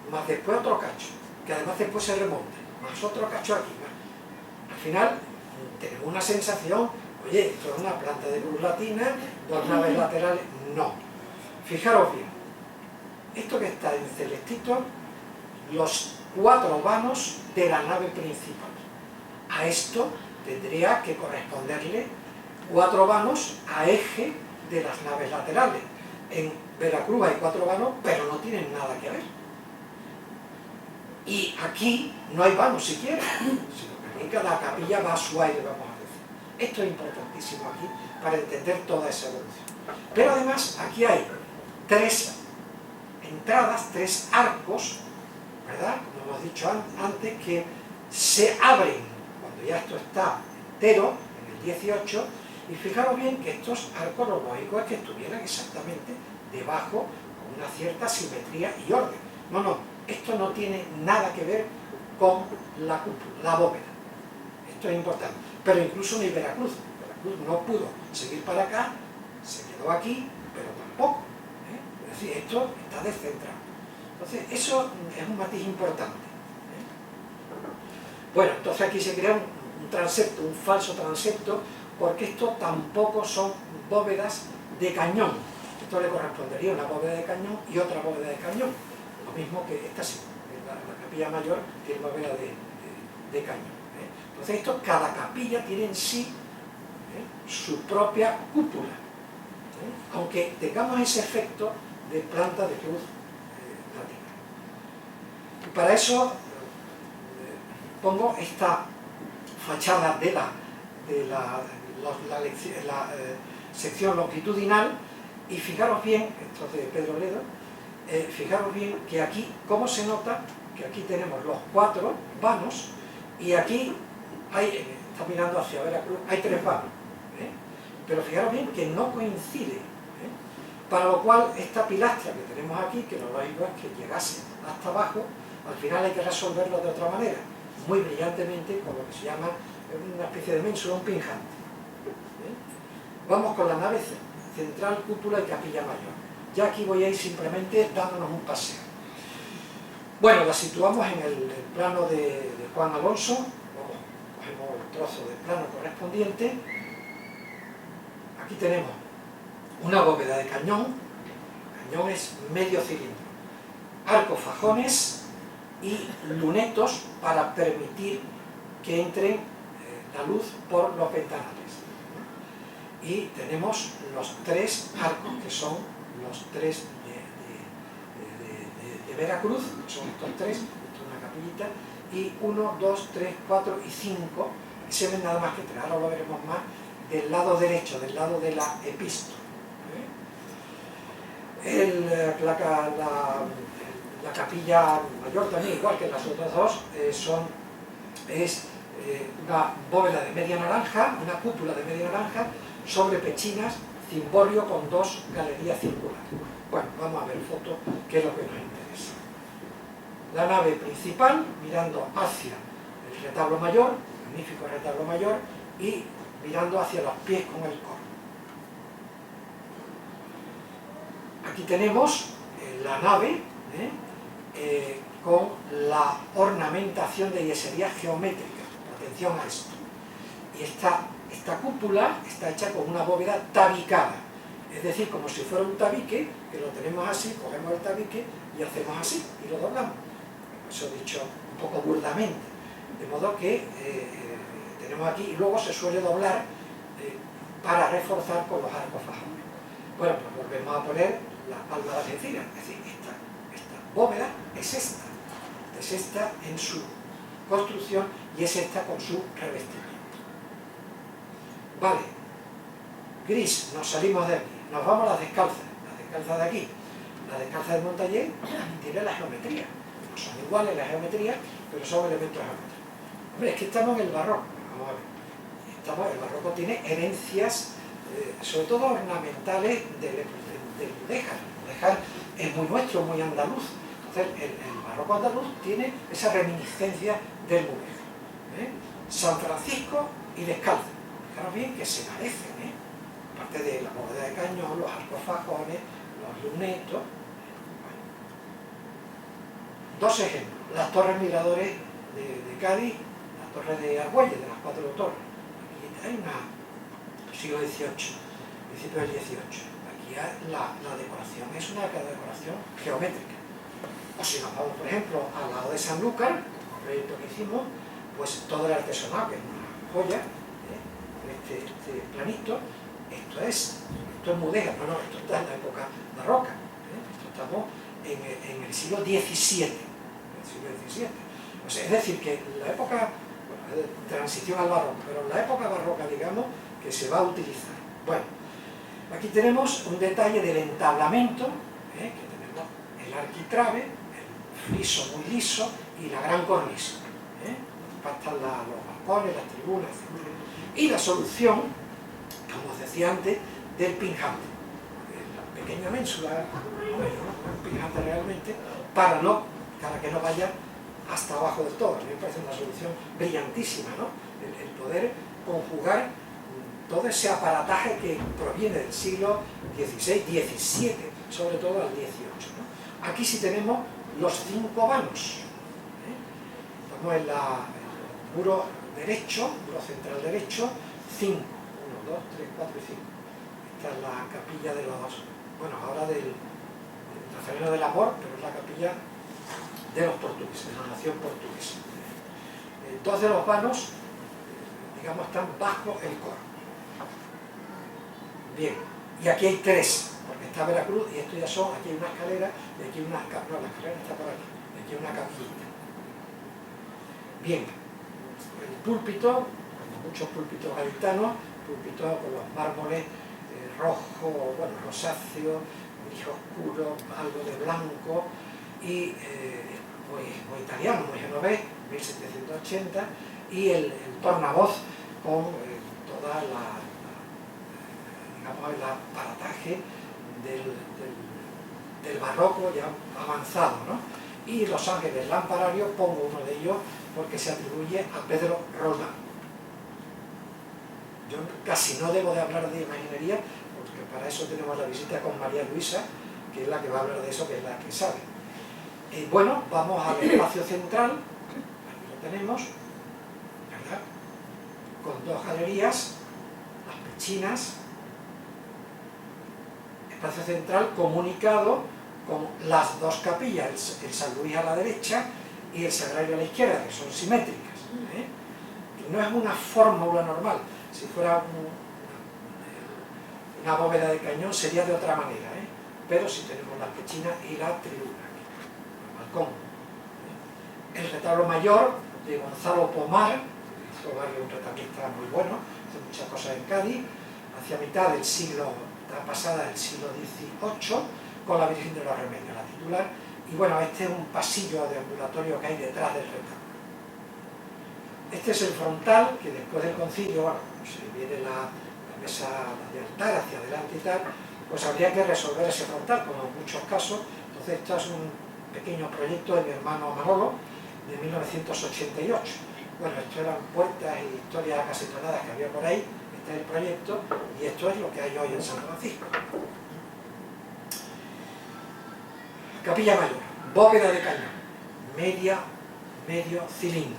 más después otro cacho, que además después se remonta, más otro cacho aquí, al final tenemos una sensación, oye, esto es una planta de cruz latina, 2 naves laterales, no. Fijaros bien, esto que está en celestito, los 4 vanos de la nave principal. A esto tendría que corresponderle 4 vanos a eje de las naves laterales. En Veracruz hay 4 vanos, pero no tienen nada que ver. Y aquí no hay vanos siquiera, sino que en cada capilla va a su aire, vamos a decir. Esto es importantísimo aquí para entender toda esa evolución. Pero además aquí hay 3 entradas, 3 arcos, ¿verdad? Como hemos dicho antes, que se abren cuando ya esto está entero, en el 18, y fijaros bien que estos arcos, lo lógico es que estuvieran exactamente debajo, con una cierta simetría y orden. No, esto no tiene nada que ver con la cúpula, la bóveda. Esto es importante. Pero incluso ni Veracruz no pudo seguir para acá, se quedó aquí, pero tampoco. Es decir, esto está descentrado. Entonces, eso es un matiz importante. Bueno, entonces aquí se crea un transepto, un falso transepto, porque esto tampoco son bóvedas de cañón. Esto le correspondería una bóveda de cañón y otra bóveda de cañón. Lo mismo que esta sí, la capilla mayor tiene bóveda de cañón. Entonces esto, cada capilla tiene en sí su propia cúpula, aunque tengamos ese efecto de planta de cruz latina. Y para eso pongo esta fachada de la sección longitudinal, y fijaros bien, esto es de Pedro Ledo, fijaros bien que aquí, ¿cómo se nota? Que aquí tenemos los 4 vanos, y aquí hay, está mirando hacia Veracruz, hay 3 vanos, pero fijaros bien que no coincide, para lo cual esta pilastra que tenemos aquí, que lo lógico es que llegase hasta abajo, al final hay que resolverlo de otra manera, muy brillantemente, con lo que se llama una especie de ménsula, un pinjante. Vamos con la nave central, cúpula y capilla mayor. Ya aquí voy a ir simplemente dándonos un paseo. Bueno, la situamos en el plano de Juan Alonso, cogemos el trozo del plano correspondiente. Aquí tenemos una bóveda de cañón, el cañón es medio cilindro, arcos fajones y lunetos para permitir que entre la luz por los ventanales. y tenemos los tres arcos, que son los tres de Veracruz, que son estos tres, esto es una capillita, y 1, 2, 3, 4 y 5, y se ven nada más que tres, ahora lo veremos más, del lado derecho, del lado de la epístola. La capilla mayor también, igual que las otras dos, es una bóveda de media naranja, una cúpula de media naranja, sobre pechinas, cimborrio con dos galerías circulares. Bueno, vamos a ver foto, que es lo que nos interesa. La nave principal, mirando hacia el retablo mayor, magnífico retablo mayor, y mirando hacia los pies con el coro. Aquí tenemos la nave con la ornamentación de yeserías geométricas. Atención a esto. Y esta cúpula está hecha con una bóveda tabicada, es decir, como si fuera un tabique, que lo tenemos así, cogemos el tabique y hacemos así, y lo doblamos. Eso dicho un poco burdamente. De modo que tenemos aquí, y luego se suele doblar para reforzar con los arcos fajones. Bueno, pues volvemos a poner la palma de Algeciras, es decir, esta bóveda es esta en su construcción y es esta con su revestimiento. Vale, gris, nos salimos de aquí, nos vamos a las descalzas de aquí. La descalza de Montaller tiene la geometría, no son iguales las geometrías, pero son elementos geométricos. Hombre, es que estamos en el barroco, vamos a ver, el barroco tiene herencias, sobre todo ornamentales del mudéjar. El mudéjar es muy nuestro, muy andaluz. Entonces, el barroco andaluz tiene esa reminiscencia del mudéjar. San Francisco y descalza. Fijaros bien que se parecen, aparte de la bóveda de cañón, los arcos fajones, los lunetos. Bueno. Dos ejemplos: las torres miradores de Cádiz, las torres de Argüelles, de las 4 torres. Aquí hay una siglo XVIII, principio del XVIII. Aquí la decoración es una decoración geométrica. O si nos vamos, por ejemplo, al lado de Sanlúcar, el proyecto que hicimos, pues todo el artesonado, que es una joya, este planito, esto es mudéjar, no, esto está en la época barroca, esto estamos en el siglo XVII, O sea, es decir, que en la época, bueno, de transición al barroco, pero en la época barroca, digamos, que se va a utilizar. Bueno, aquí tenemos un detalle del entablamento, que tenemos el arquitrabe, el friso muy liso y la gran cornisa. Pastan los balcones, las tribunas, etc. Y la solución, como os decía antes, del pinjante. La pequeña ménsula, un pinjante realmente, para que no vaya hasta abajo del todo. A mí me parece una solución brillantísima, ¿no? El poder conjugar todo ese aparataje que proviene del siglo XVI, XVII, sobre todo al XVIII, ¿no? Aquí sí tenemos los 5 vanos. Estamos en el muro derecho, muro central derecho, 5. 1, 2, 3, 4 y 5. Esta es la capilla de los, bueno, ahora del Nazareno del Amor, pero es la capilla de los portugueses, de la nación portuguesa. 2 de los vanos, digamos, están bajo el coro. Bien, y aquí hay 3, porque está Veracruz, y esto ya son, aquí hay una escalera, y aquí una, no, la escalera está por aquí, y aquí hay una capillita. Bien, el púlpito, como muchos púlpitos gaditanos, púlpito con los mármoles rojo, bueno, rosáceo, gris oscuro, algo de blanco, y muy italiano, muy genovés, 1780, y el tornavoz con toda digamos, el aparataje del barroco ya avanzado, ¿no? Y los ángeles lampararios, pongo uno de ellos porque se atribuye a Pedro Roldán. Yo casi no debo de hablar de imaginería, porque para eso tenemos la visita con María Luisa, que es la que va a hablar de eso, que es la que sabe. Bueno, vamos al espacio central, aquí lo tenemos, ¿verdad? Con 2 galerías, las pechinas, espacio central comunicado con las 2 capillas, el San Luis a la derecha y el Sagrario a la izquierda, que son simétricas. No es una fórmula normal. Si fuera Una bóveda de cañón sería de otra manera, pero si tenemos las pechinas y la tribuna, el balcón. El retablo mayor de Gonzalo Pomar, hizo varios retablistas muy buenos, hizo muchas cosas en Cádiz, hacia mitad del siglo, pasada del siglo XVIII, con la Virgen de los Remedios, la titular, y bueno, este es un pasillo de ambulatorio que hay detrás del retablo. Este es el frontal, que después del concilio, bueno, se viene la mesa de altar hacia adelante y tal, pues habría que resolver ese frontal, como en muchos casos. Entonces esto es un pequeño proyecto de mi hermano Manolo, de 1988. Bueno, esto eran puertas y historias acasetonadas que había por ahí, este es el proyecto, y esto es lo que hay hoy en San Francisco. Capilla mayor, bóveda de cañón, medio cilindro,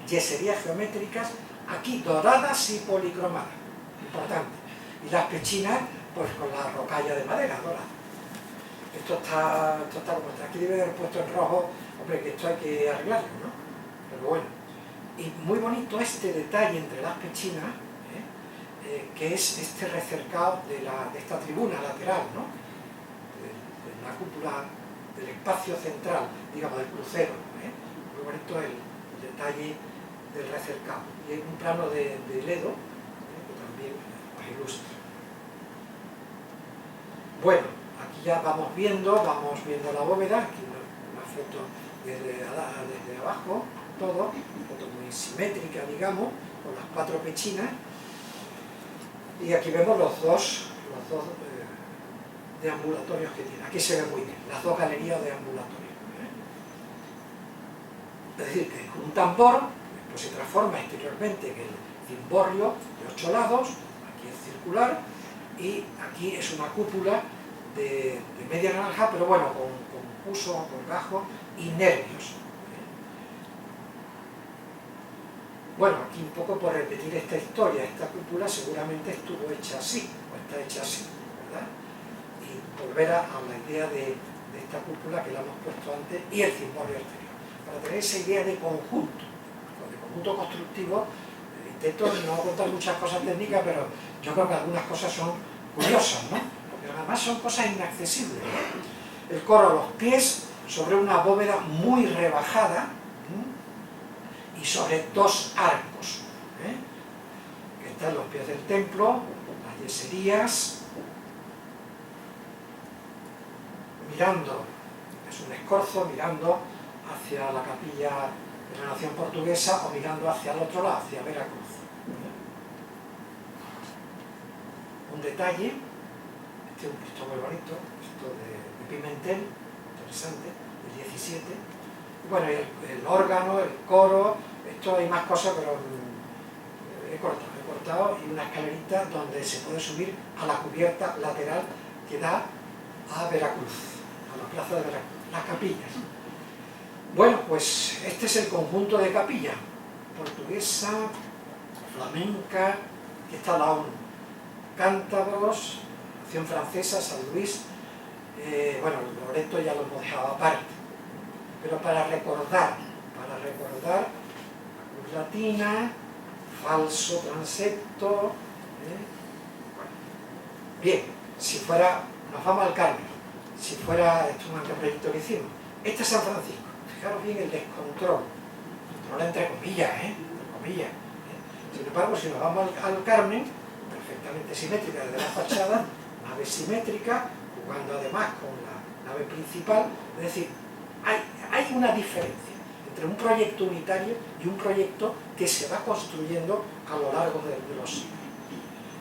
yeserías geométricas, aquí doradas y policromadas, importante, y las pechinas pues con la rocalla de madera dorada. Esto está como está, aquí debe haber puesto en rojo, hombre, que esto hay que arreglarlo, ¿no? Pero bueno, y muy bonito este detalle entre las pechinas, que es este recercado de esta tribuna lateral, ¿no? De la cúpula, del espacio central, digamos, del crucero, muy bonito el detalle del recercado. Y hay un plano de Ledo, que también nos ilustra. Bueno, aquí ya vamos viendo la bóveda, aquí una foto desde abajo, todo, foto muy simétrica, digamos, con las 4 pechinas, y aquí vemos los dos deambulatorios que tiene. Aquí se ve muy bien, las 2 galerías de ambulatorios. Es decir, que con un tambor pues se transforma exteriormente en el cimborrio de 8 lados, aquí es circular, y aquí es una cúpula de media naranja, pero bueno, con uso, con gajo y nervios. Bueno, aquí un poco por repetir esta historia, esta cúpula seguramente estuvo hecha así, o está hecha así, ¿verdad? Y volver a la idea de esta cúpula que la hemos puesto antes y el cimborrio exterior. Para tener esa idea de conjunto constructivo, intento no contar muchas cosas técnicas, pero yo creo que algunas cosas son curiosas, ¿no? Porque además son cosas inaccesibles, ¿no? El coro a los pies sobre una bóveda muy rebajada, y sobre 2 arcos, que están los pies del templo, las yeserías, mirando, es un escorzo, mirando hacia la capilla de la nación portuguesa o mirando hacia el otro lado, hacia Veracruz. Un detalle, este es un Cristo muy bonito, esto de Pimentel, interesante, del 17. Bueno, el órgano, el coro, esto hay más cosas, pero he cortado, y una escalerita donde se puede subir a la cubierta lateral que da a Veracruz, a la plaza de Veracruz, las capillas. Bueno, pues este es el conjunto de capilla, portuguesa, flamenca, que está al lado, cántabros, nación francesa, San Luis, bueno, Loreto ya lo hemos dejado aparte. Pero para recordar la cruz latina, falso transepto. Bien, si fuera, nos vamos al Carmen, si fuera, esto es un anteproyecto que hicimos, este es San Francisco, fijaros bien el descontrol, control entre comillas, Sin embargo, si nos vamos al Carmen, perfectamente simétrica desde la fachada, nave simétrica, jugando además con la nave principal, es decir, hay una diferencia entre un proyecto unitario y un proyecto que se va construyendo a lo largo de los siglos.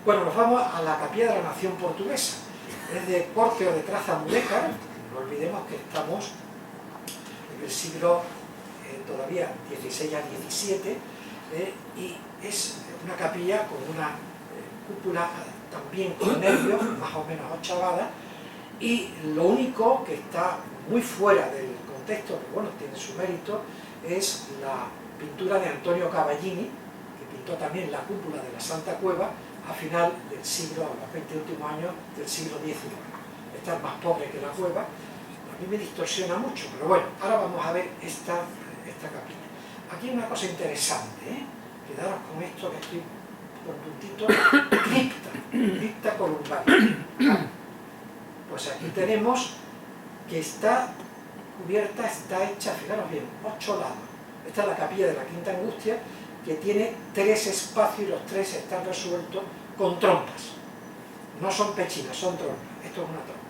Bueno, nos vamos a la capilla de la nación portuguesa. Es de corte o de traza mudéjar, no olvidemos que estamos en el siglo todavía XVI al XVII, y es una capilla con una cúpula también con nervios, más o menos ochavada, y lo único que está muy fuera del contexto, que bueno, tiene su mérito, es la pintura de Antonio Cavallini, que pintó también la cúpula de la Santa Cueva a final del siglo, a los 20 últimos años del siglo XIX. Esta es más pobre que la cueva, a mí me distorsiona mucho, pero bueno, ahora vamos a ver esta capilla. Aquí hay una cosa interesante, quedaros con esto que estoy con puntito, cripta columbaria. Pues aquí tenemos que está cubierta, está hecha, fijaros bien, 8 lados. Esta es la capilla de la Quinta Angustia, que tiene 3 espacios y los 3 están resueltos con trompas. No son pechinas, son trompas. Esto es una trompa.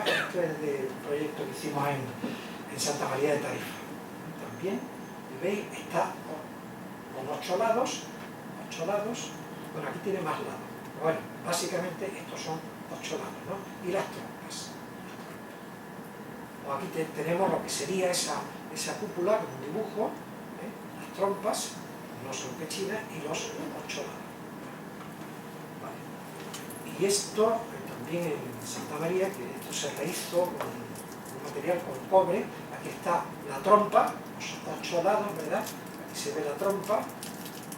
Esto es del proyecto que hicimos en Santa María de Tarifa. También, ¿veis? Está con 8 lados. Bueno, aquí tiene más lados. Bueno, básicamente estos son 8 lados, ¿no? Y las trompas. O aquí tenemos lo que sería esa cúpula con un dibujo, las trompas, no son pechinas, y los 8 lados. Vale. Y esto también en Santa María, que esto se rehizo con un material con cobre. Aquí está la trompa, los 8 lados, ¿verdad? Aquí se ve la trompa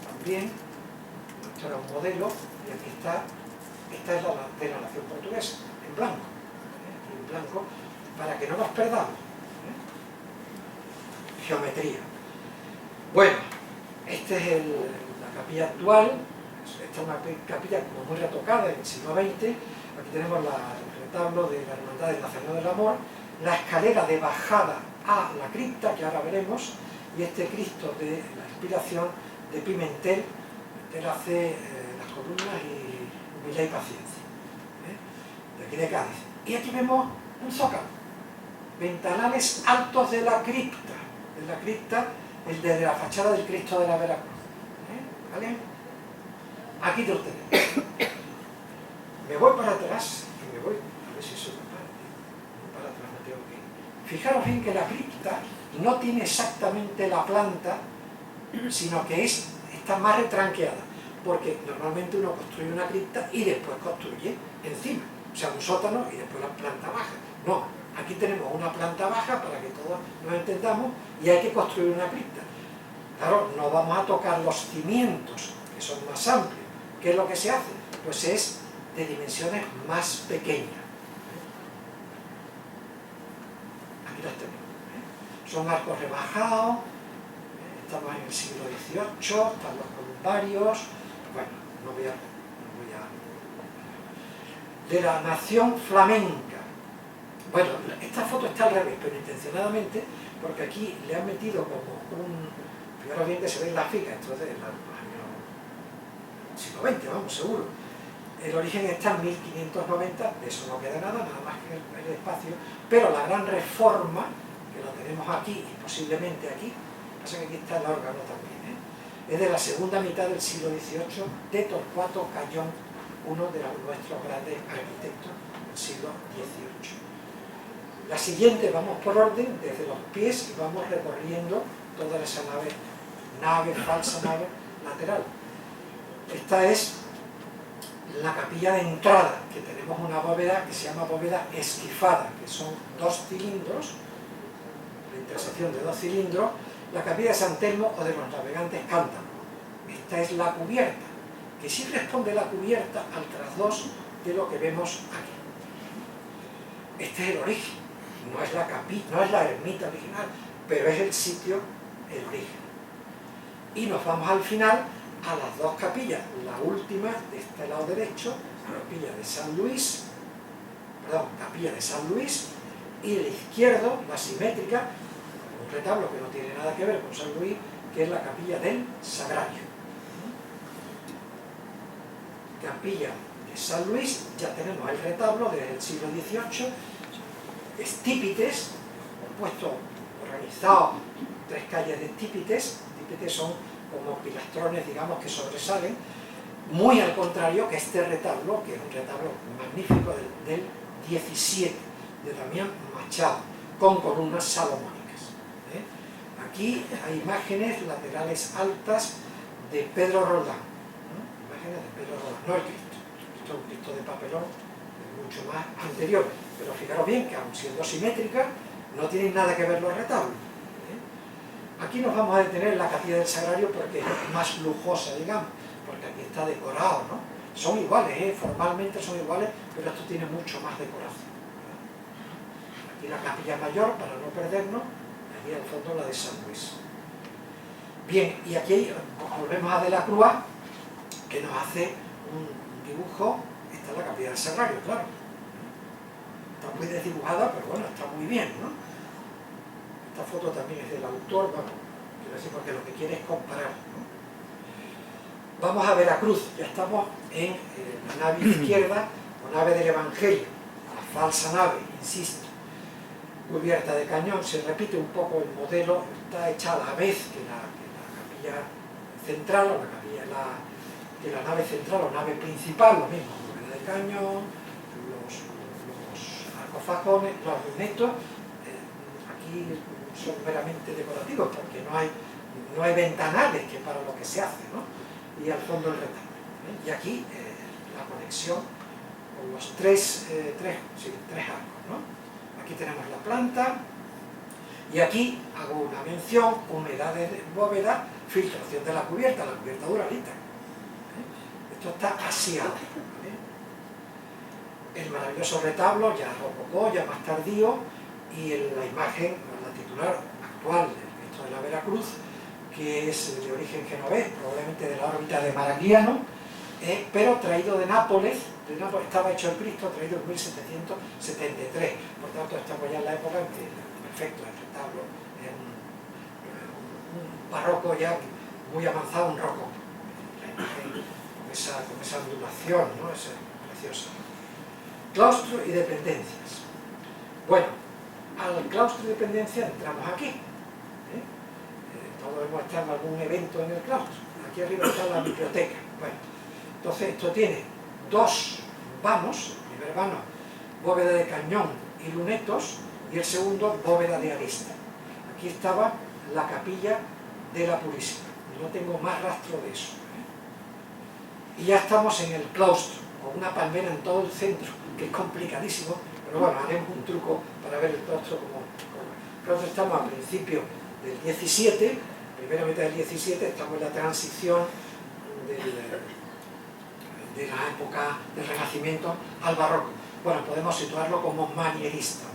también. Esto era un modelo, y aquí está. Esta es la de la nación portuguesa, en blanco. Aquí en blanco, para que no nos perdamos. Geometría. Bueno, esta es la capilla actual. Esta es una capilla como muy retocada del siglo XX. Aquí tenemos el retablo de la Hermandad del Nazareno del Amor, la escalera de bajada a la cripta, que ahora veremos, y este Cristo de la Inspiración de Pimentel. Pimentel hace las columnas y humildad y paciencia, de aquí de Cádiz. Y aquí vemos un zócalo, ventanales altos de la cripta, el de la fachada del Cristo de la Veracruz. ¿Vale? Aquí lo tenemos. Me voy para atrás, y me voy, a ver si soy capaz, para atrás me tengo que ir. Fijaros bien que la cripta no tiene exactamente la planta, sino que está más retranqueada, porque normalmente uno construye una cripta y después construye encima, o sea, un sótano y después la planta baja. No, aquí tenemos una planta baja para que todos nos entendamos y hay que construir una cripta. Claro, no vamos a tocar los cimientos, que son más amplios. ¿Qué es lo que se hace? Pues es de dimensiones más pequeñas. Aquí las tenemos. Son arcos rebajados, estamos en el siglo XVIII, están los columbarios. Bueno, no voy a... De la nación flamenca. Bueno, esta foto está al revés, pero intencionadamente, porque aquí le han metido como un... Fijaros bien que se ven las ficas, esto es del año siglo XX, vamos, seguro. El origen está en 1590, de eso no queda nada más que el espacio, pero la gran reforma, que la tenemos aquí y posiblemente aquí, pasa que aquí está el órgano también, es de la segunda mitad del siglo XVIII, de Torcuato Cayón, uno de nuestros grandes arquitectos del siglo XVIII. La siguiente, vamos por orden, desde los pies, y vamos recorriendo toda esa falsa nave lateral. Esta es la capilla de entrada, que tenemos una bóveda que se llama bóveda esquifada, que son 2 cilindros, la intersección de 2 cilindros, la capilla de San Telmo o de los navegantes cántabros. Esta es la cubierta, que sí responde la cubierta al trasdós de lo que vemos aquí. Este es el origen, no es la capilla, no es la ermita original, pero es el sitio, el origen. Y nos vamos al final a las 2 capillas, la última de este lado derecho, capilla de San Luis, y el izquierdo, la simétrica, un retablo que no tiene nada que ver con San Luis, que es la capilla del Sagrario. Capilla de San Luis, ya tenemos el retablo del siglo XVIII, estípites, puesto organizado 3 calles de estípites. Estípites son como pilastrones, digamos, que sobresalen, muy al contrario que este retablo, que es un retablo magnífico del 17, de Damián Machado, con columnas salomónicas. Aquí hay imágenes laterales altas de Pedro Roldán, imágenes de Pedro Roldán, no el Cristo. Esto es un Cristo de papelón, mucho más anterior, pero fijaros bien que aun siendo simétrica, no tienen nada que ver los retablos. Aquí nos vamos a detener en la capilla del Sagrario porque es más lujosa, digamos, porque aquí está decorado, ¿no? Son iguales, formalmente son iguales, pero esto tiene mucho más decoración. Aquí la capilla mayor, para no perdernos, aquí al fondo la de San Luis. Bien, y aquí volvemos a De la Cruz, que nos hace un dibujo. Esta es la capilla del Sagrario, claro. Está muy desdibujada, pero bueno, está muy bien, ¿no? Esta foto también es del autor, bueno, quiero decir, porque lo que quiere es comparar, ¿no? Vamos a Veracruz, ya estamos en la nave izquierda, o nave del Evangelio, la falsa nave, insisto, cubierta de cañón. Se repite un poco el modelo, está hecha a la vez que la capilla central, o la capilla de la nave central o nave principal, lo mismo, bóveda de cañón, los arcofajones, los lunetos, aquí son meramente decorativos porque no hay ventanales, que para lo que se hace, ¿no? Y al fondo el retablo, ¿eh? Y aquí la conexión con los tres arcos, ¿no? Aquí tenemos la planta, y aquí hago una mención: humedad de bóveda, filtración de la cubierta duralita, ¿eh? Esto está asiado, ¿eh? El maravilloso retablo, ya rococó, ya más tardío, y la imagen, la titular actual del Cristo de la Veracruz, que es de origen genovés, probablemente de la órbita de Maragliano, pero traído de Nápoles. Estaba hecho el Cristo, traído en 1773, por tanto estamos ya en la época en que el efecto del retablo es un barroco ya muy avanzado, un rococo, con esa ondulación, ¿no? Esa preciosa. Claustro y dependencias. Bueno, al claustro y dependencia entramos aquí, ¿eh? Todos hemos estado en algún evento en el claustro. Aquí arriba está la biblioteca. Bueno, entonces esto tiene dos vanos: el primer vano, bóveda de cañón y lunetos, y el segundo, bóveda de arista. Aquí estaba la capilla de la Purísima, no tengo más rastro de eso, ¿eh? Y ya estamos en el claustro, con una palmera en todo el centro, que es complicadísimo, pero bueno, haremos un truco para ver el claustro como el claustro. Estamos a principios del 17, primera mitad del 17, estamos en la transición de la época del Renacimiento al Barroco. Bueno, podemos situarlo como manierismo, ¿eh?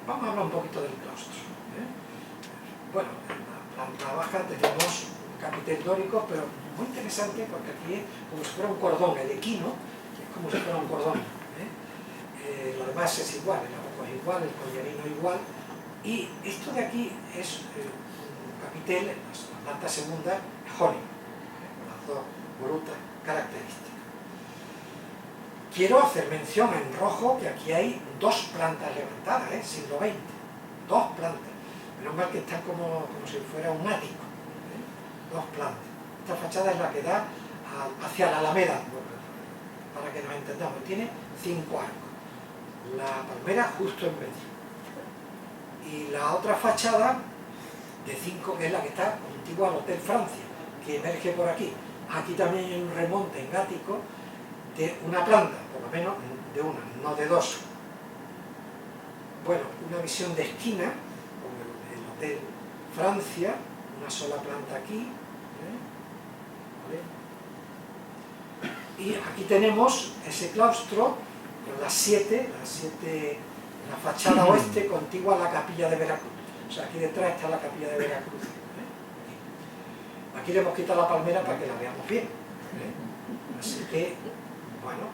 Vamos a hablar un poquito del claustro, ¿eh? Bueno, en la planta baja tenemos un capitel dórico, pero muy interesante porque aquí es como si fuera un cordón, el equino, que es como si fuera un cordón, ¿eh? Lo demás es igual, el abajo es igual, el collarino igual, y esto de aquí es un capitel, la planta segunda, jónico, con las dos volutas características. Quiero hacer mención en rojo que aquí hay dos plantas levantadas, siglo XX, dos plantas. Menos mal que están como si fuera un ático, ¿eh? Dos plantas. Esta fachada es la que da hacia la Alameda, para que nos entendamos. Tiene 5 arcos. La palmera justo en medio. Y la otra fachada de 5, que es la que está contigua al Hotel Francia, que emerge por aquí. Aquí también hay un remonte en ático de una planta, por lo menos de una, no de dos. Bueno, una visión de esquina, como el Hotel Francia, una sola planta aquí, ¿vale? Y aquí tenemos ese claustro con las siete, la fachada oeste contigua a la capilla de Veracruz. O sea, aquí detrás está la capilla de Veracruz, ¿eh? Aquí le hemos quitado la palmera para que la veamos bien, ¿eh? Así que, bueno,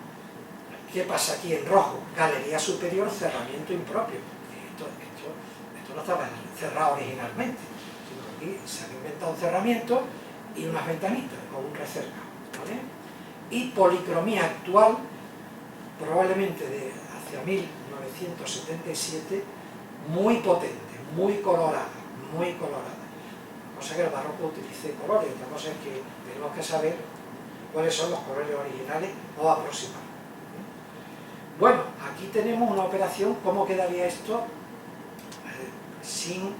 ¿qué pasa aquí en rojo? Galería superior, cerramiento impropio. Esto no estaba cerrado originalmente, sino que aquí se han inventado un cerramiento y unas ventanitas con un recercado, ¿vale? Y policromía actual, probablemente de hacia 1977, muy potente, muy colorada, muy colorada. Una cosa que el barroco utilice colores, otra cosa es que tenemos que saber cuáles son los colores originales o aproximados. Bueno, aquí tenemos una operación. ¿Cómo quedaría esto sin,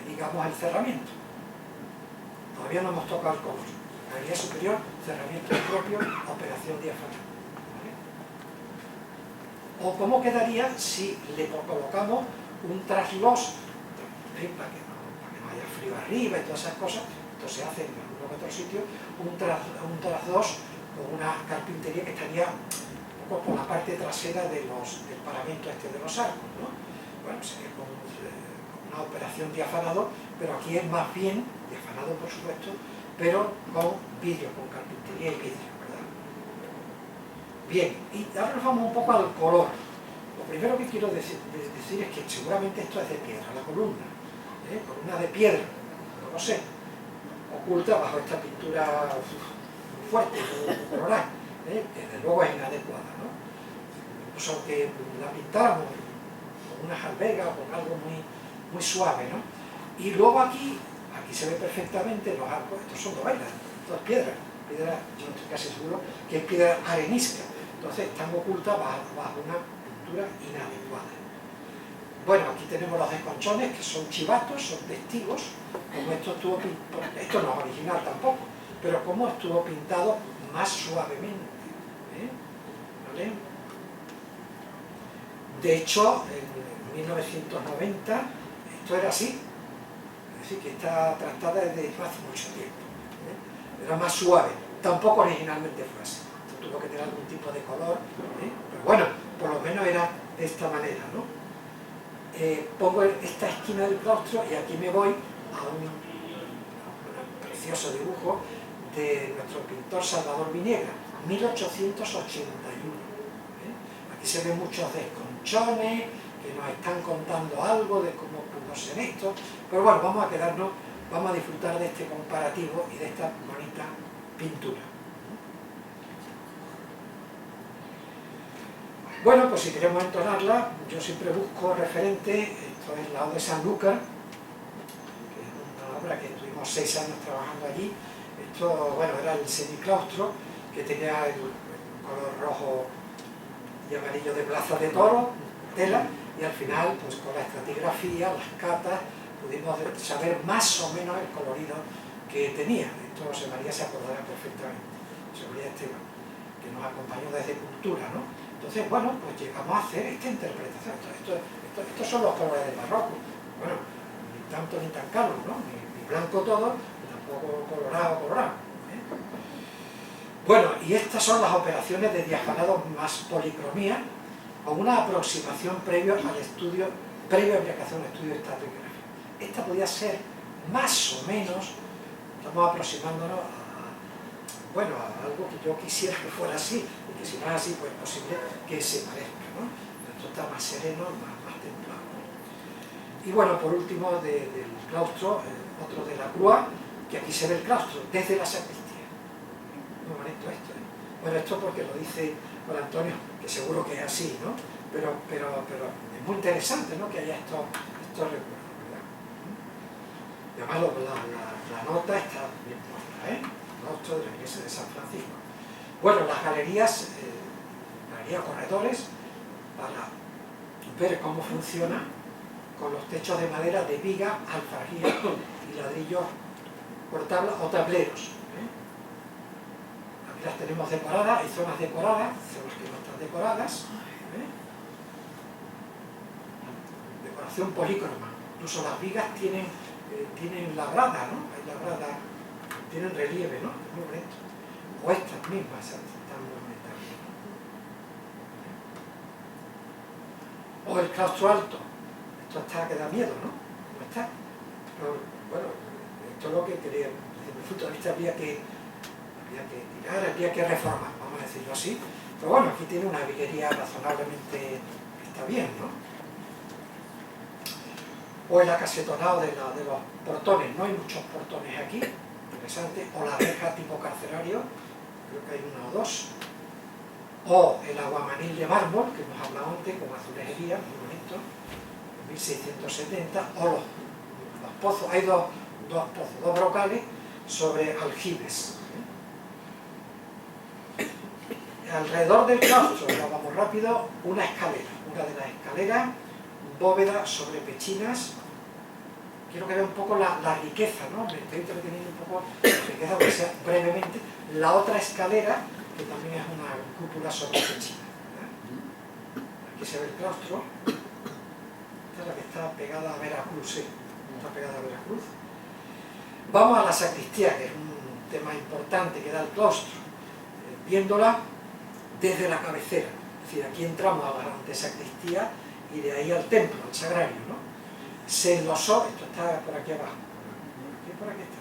digamos, el cerramiento? Todavía no hemos tocado el color. Galería superior, cerramiento propio, operación diafragma, ¿vale? O cómo quedaría si le colocamos un trasloz, para que no haya frío arriba y todas esas cosas. Esto se hace en algunos otros sitios, un trasloz con una carpintería que estaría por la parte trasera del paramento de los arcos, ¿no? Bueno, sería con una operación diafanado, pero aquí es más bien, diafanado por supuesto, pero con vidrio, con carpintería y vidrio, ¿verdad? Bien, y ahora nos vamos un poco al color. Lo primero que quiero decir es que seguramente esto es de piedra, la columna, columna de piedra, no lo sé, oculta bajo esta pintura fuerte, colorada, que desde luego es inadecuada, ¿no? Incluso aunque la pintáramos con una jalbega o con algo muy suave, ¿no? Y luego aquí se ve perfectamente los arcos, estos son dovelas, esto es piedra, yo estoy casi seguro que es piedra arenisca, entonces están ocultas bajo una pintura inadecuada. Bueno, aquí tenemos los desconchones, que son chivatos, son testigos, como esto estuvo pintado, esto no es original tampoco, pero como estuvo pintado más suavemente, ¿vale? De hecho, en 1990 esto era así, es decir, que está tratada desde hace mucho tiempo, era más suave, tampoco originalmente fue así, esto tuvo que tener algún tipo de color, pero bueno, por lo menos era de esta manera, ¿no? Pongo esta esquina del claustro y aquí me voy a un precioso dibujo de nuestro pintor Salvador Viniegra, 1881. Aquí se ven muchos desconchones que nos están contando algo de cómo pudo ser esto, pero bueno, vamos a disfrutar de este comparativo y de esta bonita pintura. Bueno, pues si queremos entonarla, yo siempre busco referente, esto es la O de Sanlúcar, que es una obra que estuvimos 6 años trabajando allí. Esto, bueno, era el semiclaustro, que tenía el color rojo y amarillo de plaza de toro, tela, y al final, pues con la estratigrafía, las catas, pudimos saber más o menos el colorido que tenía. Esto José María se acordará perfectamente, José María Esteban, que nos acompañó desde Cultura, ¿no? Entonces, bueno, pues llegamos a hacer esta interpretación. Estos son los colores del barroco. Bueno, ni tanto ni tan claro, ¿no? Ni blanco todo, ni tampoco colorado. Bueno, y estas son las operaciones de diafanado más policromía, con una aproximación previa a aplicación al estudio estratigráfico. Esta podía ser más o menos, estamos aproximándonos a algo que yo quisiera que fuera así, y que si no es así, pues es posible que se parezca, ¿no? Esto está más sereno, más templado. Y bueno, por último, del claustro, otro de la cruz, que aquí se ve el claustro, desde la sacristía. Muy bonito esto, ¿eh? Bueno, esto porque lo dice Juan Antonio, que seguro que es así, ¿no? Pero es muy interesante, ¿no?, que haya estos recuerdos, ¿verdad? Y además la nota está bien puesta, ¿eh? Claustro de la iglesia de San Francisco. Bueno, las galerías, corredores, para ver cómo funciona con los techos de madera de viga, alfarría y ladrillos cortables o tableros. Aquí las tenemos decoradas, hay zonas decoradas, zonas que no están decoradas. Decoración polícroma. Incluso las vigas tienen labrada, ¿no? Hay labrada, tienen relieve, ¿no? Muy bonito. O estas mismas están muy bonitas. O el claustro alto. Esto está que da miedo, ¿no? ¿Cómo está? Pero, bueno, esto es lo que quería. Desde mi punto de vista había que tirar, había que reformar, vamos a decirlo así. Pero bueno, aquí tiene una viguería razonablemente que está bien, ¿no? O el acasetonado de los portones. No hay muchos portones aquí, interesante. O la reja tipo carcelario, creo que hay una o dos. O el aguamanil de mármol, que hemos hablado antes, con azulejería, muy bonito, en 1670. O los pozos, hay dos pozos, dos brocales sobre aljibes. Alrededor del claustro, vamos rápido, una escalera, una de las escaleras, bóveda sobre pechinas. Quiero que vea un poco la riqueza, ¿no? Me estoy entreteniendo un poco la riqueza, aunque sea brevemente. La otra escalera, que también es una cúpula sobre pechinas. Aquí se ve el claustro. Esta es la que está pegada a Veracruz, está pegada a Veracruz. Vamos a la sacristía, que es un tema importante que da el claustro. Viéndola desde la cabecera. Es decir, aquí entramos a la antesacristía y de ahí al templo, al sagrario, ¿no? se enlosó, esto está por aquí abajo, por aquí está,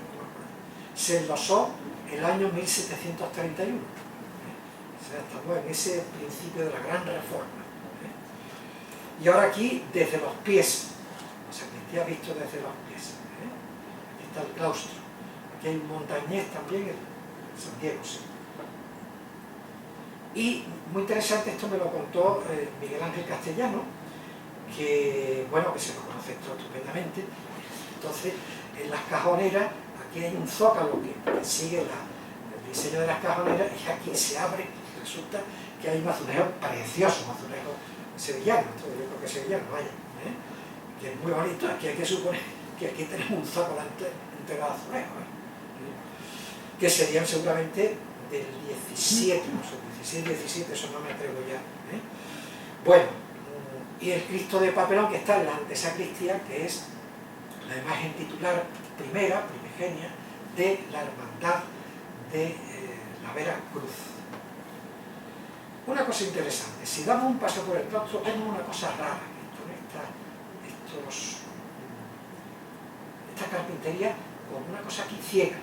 se enlosó el año 1731. O sea, estamos en ese principio de la gran reforma. Y ahora aquí, desde los pies, la sacristía visto desde los pies. Aquí está el claustro. Aquí hay un montañés también, el San Diego, sí. Y muy interesante, esto me lo contó Miguel Ángel Castellano, que, bueno, que se lo conoce esto estupendamente. Entonces, en las cajoneras, aquí hay un zócalo que sigue el diseño de las cajoneras, y aquí se abre, resulta que hay un azulejo precioso, un azulejo sevillano, yo creo que es sevillano, vaya, que es muy bonito. Aquí hay que suponer que aquí tenemos un zócalo entero de azulejos, que serían seguramente del 17, no sé, 16, 17, eso no me atrevo ya. Bueno, y el Cristo de papelón que está en la antesacristía, que es la imagen titular primigenia, de la hermandad de la Vera Cruz. Una cosa interesante, si damos un paso por el claustro, vemos una cosa rara, esta carpintería con una cosa aquí ciega,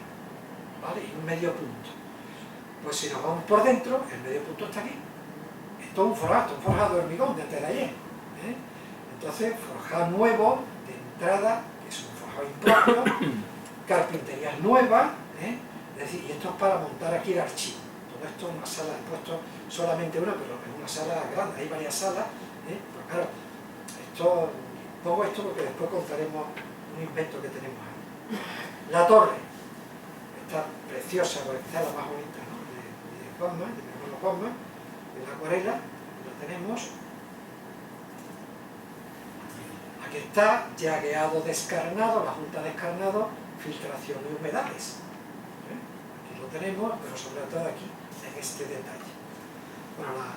¿vale? Y un medio punto. Pues si nos vamos por dentro, el medio punto está aquí. Esto es un forjado de hormigón de antes de ayer. Entonces, forjado nuevo, de entrada, que es un forjado impropio, carpinterías nuevas, es decir, y esto es para montar aquí el archivo. Todo esto es una sala, he puesto solamente una, pero es una sala grande, hay varias salas, pero claro, pongo esto porque después contaremos un invento que tenemos ahí. La torre, está preciosa, porque está la más bonita, ¿no? de Juanma, de mi hermano Juanma, de la acuarela, la tenemos. Aquí está, llagueado descarnado, la junta descarnado, filtración y humedades. Aquí lo tenemos, pero sobre todo aquí, en este detalle. Bueno, la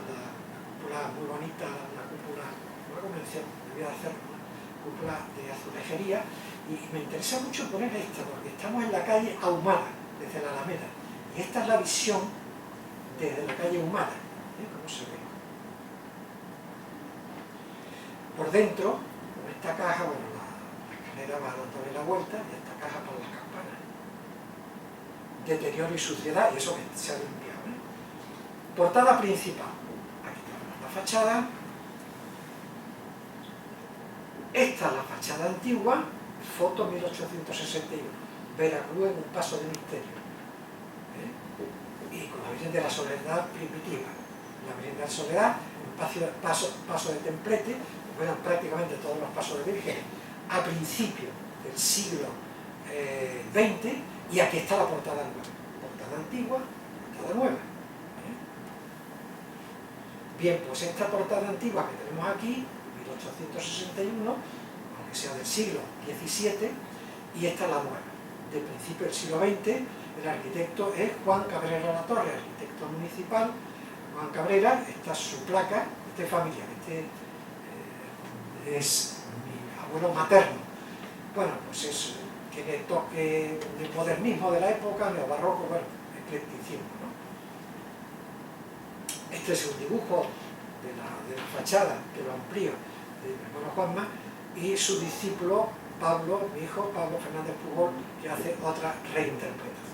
cúpula muy bonita, una convención, debía hacer una cúpula de azulejería, y me interesa mucho poner esta, porque estamos en la calle Ahumada, desde la Alameda, y esta es la visión desde la calle Ahumada, ¿cómo se ve? Por dentro, con esta caja, bueno, la escalera va dándole la vuelta, y esta caja para las campanas. Deterioro y suciedad, y eso que se ha limpiado. Portada principal. Aquí tenemos la fachada. Esta es la fachada antigua, foto 1861. Veracruz en un paso de misterio. Y con la Virgen de la Soledad primitiva. La Virgen de la Soledad, un paso de templete, eran prácticamente todos los pasos de Virgen a principios del siglo XX, y aquí está la portada nueva. Portada antigua, portada nueva. Bien, pues esta portada antigua que tenemos aquí, 1861, aunque sea del siglo XVII, y esta es la nueva, de principio del siglo XX. El arquitecto es Juan Cabrera La Torre, arquitecto municipal. Juan Cabrera, esta es su placa, este familiar, es mi abuelo materno. Bueno, pues tiene toque de modernismo de la época, neobarroco, bueno, eclecticismo, ¿no? Este es un dibujo de la fachada, que lo amplío, de mi hermano Juanma, y su discípulo Pablo, mi hijo Pablo Fernández Pujol, que hace otra reinterpretación.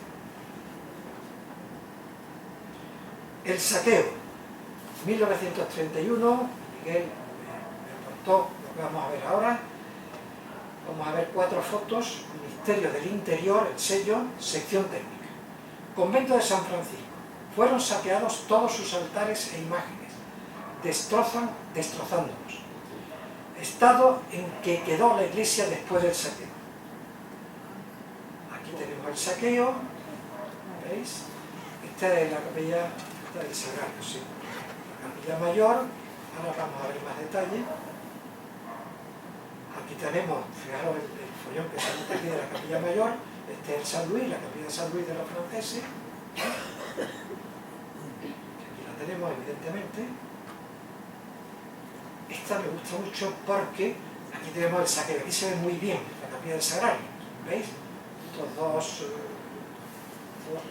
El saqueo, 1931, Miguel me aportó lo que vamos a ver ahora. Vamos a ver 4 fotos. Ministerio del Interior, el sello, sección técnica. Convento de San Francisco. Fueron saqueados todos sus altares e imágenes, destrozándolos. Estado en que quedó la iglesia después del saqueo. Aquí tenemos el saqueo, ¿veis? Esta es la capilla del Sagrario, sí. La capilla mayor, ahora vamos a ver más detalle. Aquí tenemos, fijaros el follón que sale aquí de la capilla mayor, este es el San Luis, la capilla de San Luis de los franceses. Aquí la tenemos, evidentemente. Esta me gusta mucho porque aquí tenemos el saqueo, aquí se ve muy bien la capilla del Sagrario, ¿veis? Estos dos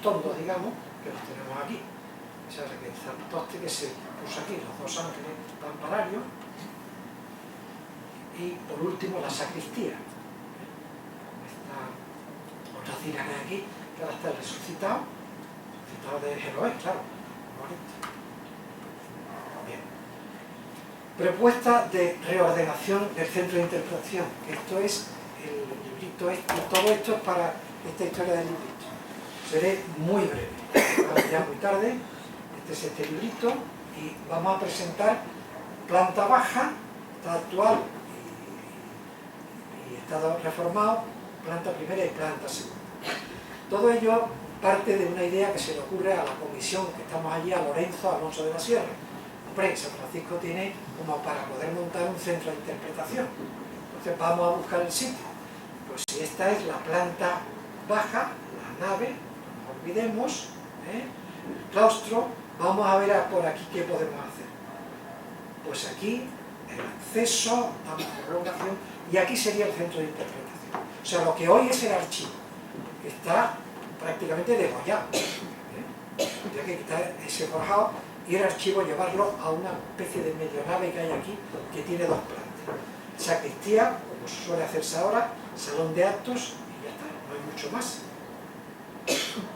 tondos, digamos, que los tenemos aquí. O sea, que el zapatoste que se puso aquí, los 2 ángeles pampararios. y por último la sacristía. Esta otra cira que hay aquí, que ahora está el resucitado de Jeroé, claro. Bien. Propuesta de reordenación del centro de interpretación. Esto es el librito este, y todo esto es para esta historia del librito. Seré muy breve, ya muy tarde. Este es este librito y vamos a presentar planta baja, estado actual y estado reformado, planta primera y planta segunda. Todo ello parte de una idea que se le ocurre a la comisión que estamos allí, a Lorenzo Alonso de la Sierra. Hombre, San Francisco tiene como para poder montar un centro de interpretación. Entonces vamos a buscar el sitio. Pues si esta es la planta baja, la nave, no nos olvidemos, el claustro, vamos a ver por aquí qué podemos hacer. Pues aquí el acceso, damos prolongación, y aquí sería el centro de interpretación. O sea, lo que hoy es el archivo, que está prácticamente degollado. Tendría que quitar ese forjado y el archivo llevarlo a una especie de medionave que hay aquí, que tiene dos plantas. Sacristía, como suele hacerse ahora, salón de actos y ya está, no hay mucho más.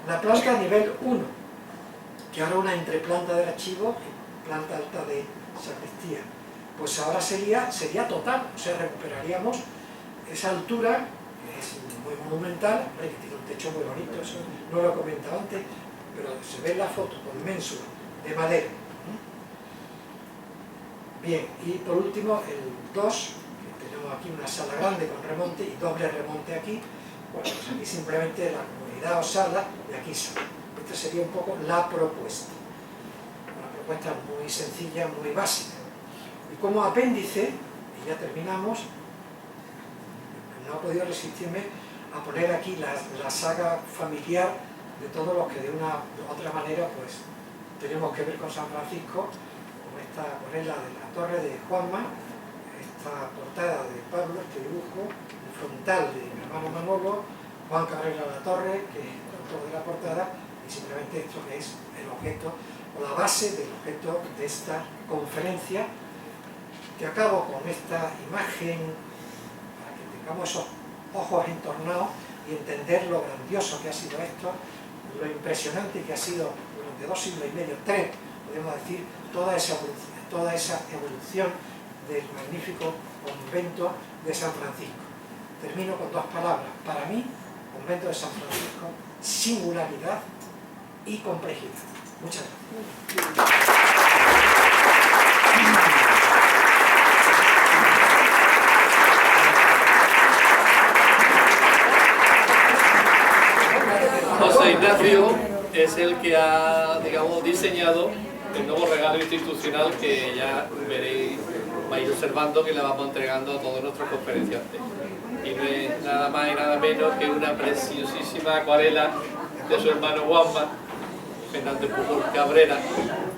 La planta nivel 1, que ahora una entreplanta del archivo y planta alta de sacristía. Pues ahora sería total, o sea, recuperaríamos esa altura, que es muy monumental, que tiene un techo muy bonito, eso no lo he comentado antes, pero se ve en la foto con ménsula de madera. Bien, y por último el 2, que tenemos aquí una sala grande con remonte y doble remonte aquí. Bueno, pues aquí simplemente la comunidad o sala y aquí sala. Esta sería un poco la propuesta. Una propuesta muy sencilla, muy básica. Y como apéndice, y ya terminamos, no he podido resistirme a poner aquí la saga familiar de todos los que de una u otra manera pues tenemos que ver con San Francisco, con la de la torre de Juanma, esta portada de Pablo, este dibujo, el frontal de mi hermano Manolo, Juan Cabrera La Torre, que es el autor de la portada, y simplemente esto que es el objeto o la base del objeto de esta conferencia, que acabo con esta imagen para que tengamos esos ojos entornados y entender lo grandioso que ha sido esto, lo impresionante que ha sido durante 2 siglos y medio, 3, podemos decir, toda esa evolución del magnífico convento de San Francisco. Termino con 2 palabras. Para mí, convento de San Francisco, singularidad y complejidad. Muchas gracias. José Ignacio es el que ha, digamos, diseñado el nuevo regalo institucional que ya veréis, vais observando, que le vamos entregando a todos nuestros conferenciantes. Y no es nada más y nada menos que una preciosísima acuarela de su hermano Juanma, Fernando Pujol Cabrera,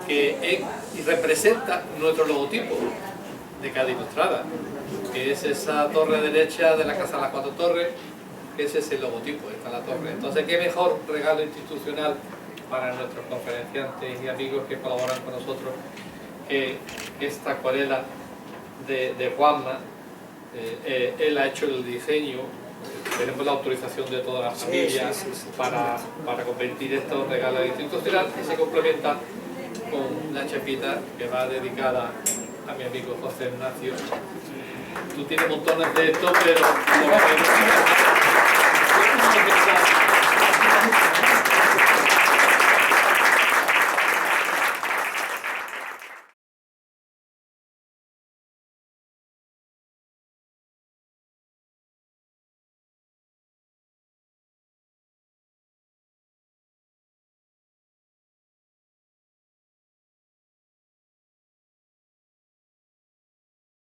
que representa nuestro logotipo de Cádiz Ilustrada, que es esa torre derecha de la Casa de las 4 Torres, que ese es el logotipo, está la torre. Entonces, ¿qué mejor regalo institucional para nuestros conferenciantes y amigos que colaboran con nosotros que esta acuarela de Juanma? Él ha hecho el diseño, tenemos la autorización de toda la familia para convertir estos regalos institucionales, y se complementa con una chapita que va dedicada a mi amigo José Ignacio. Tú tienes montones de esto, pero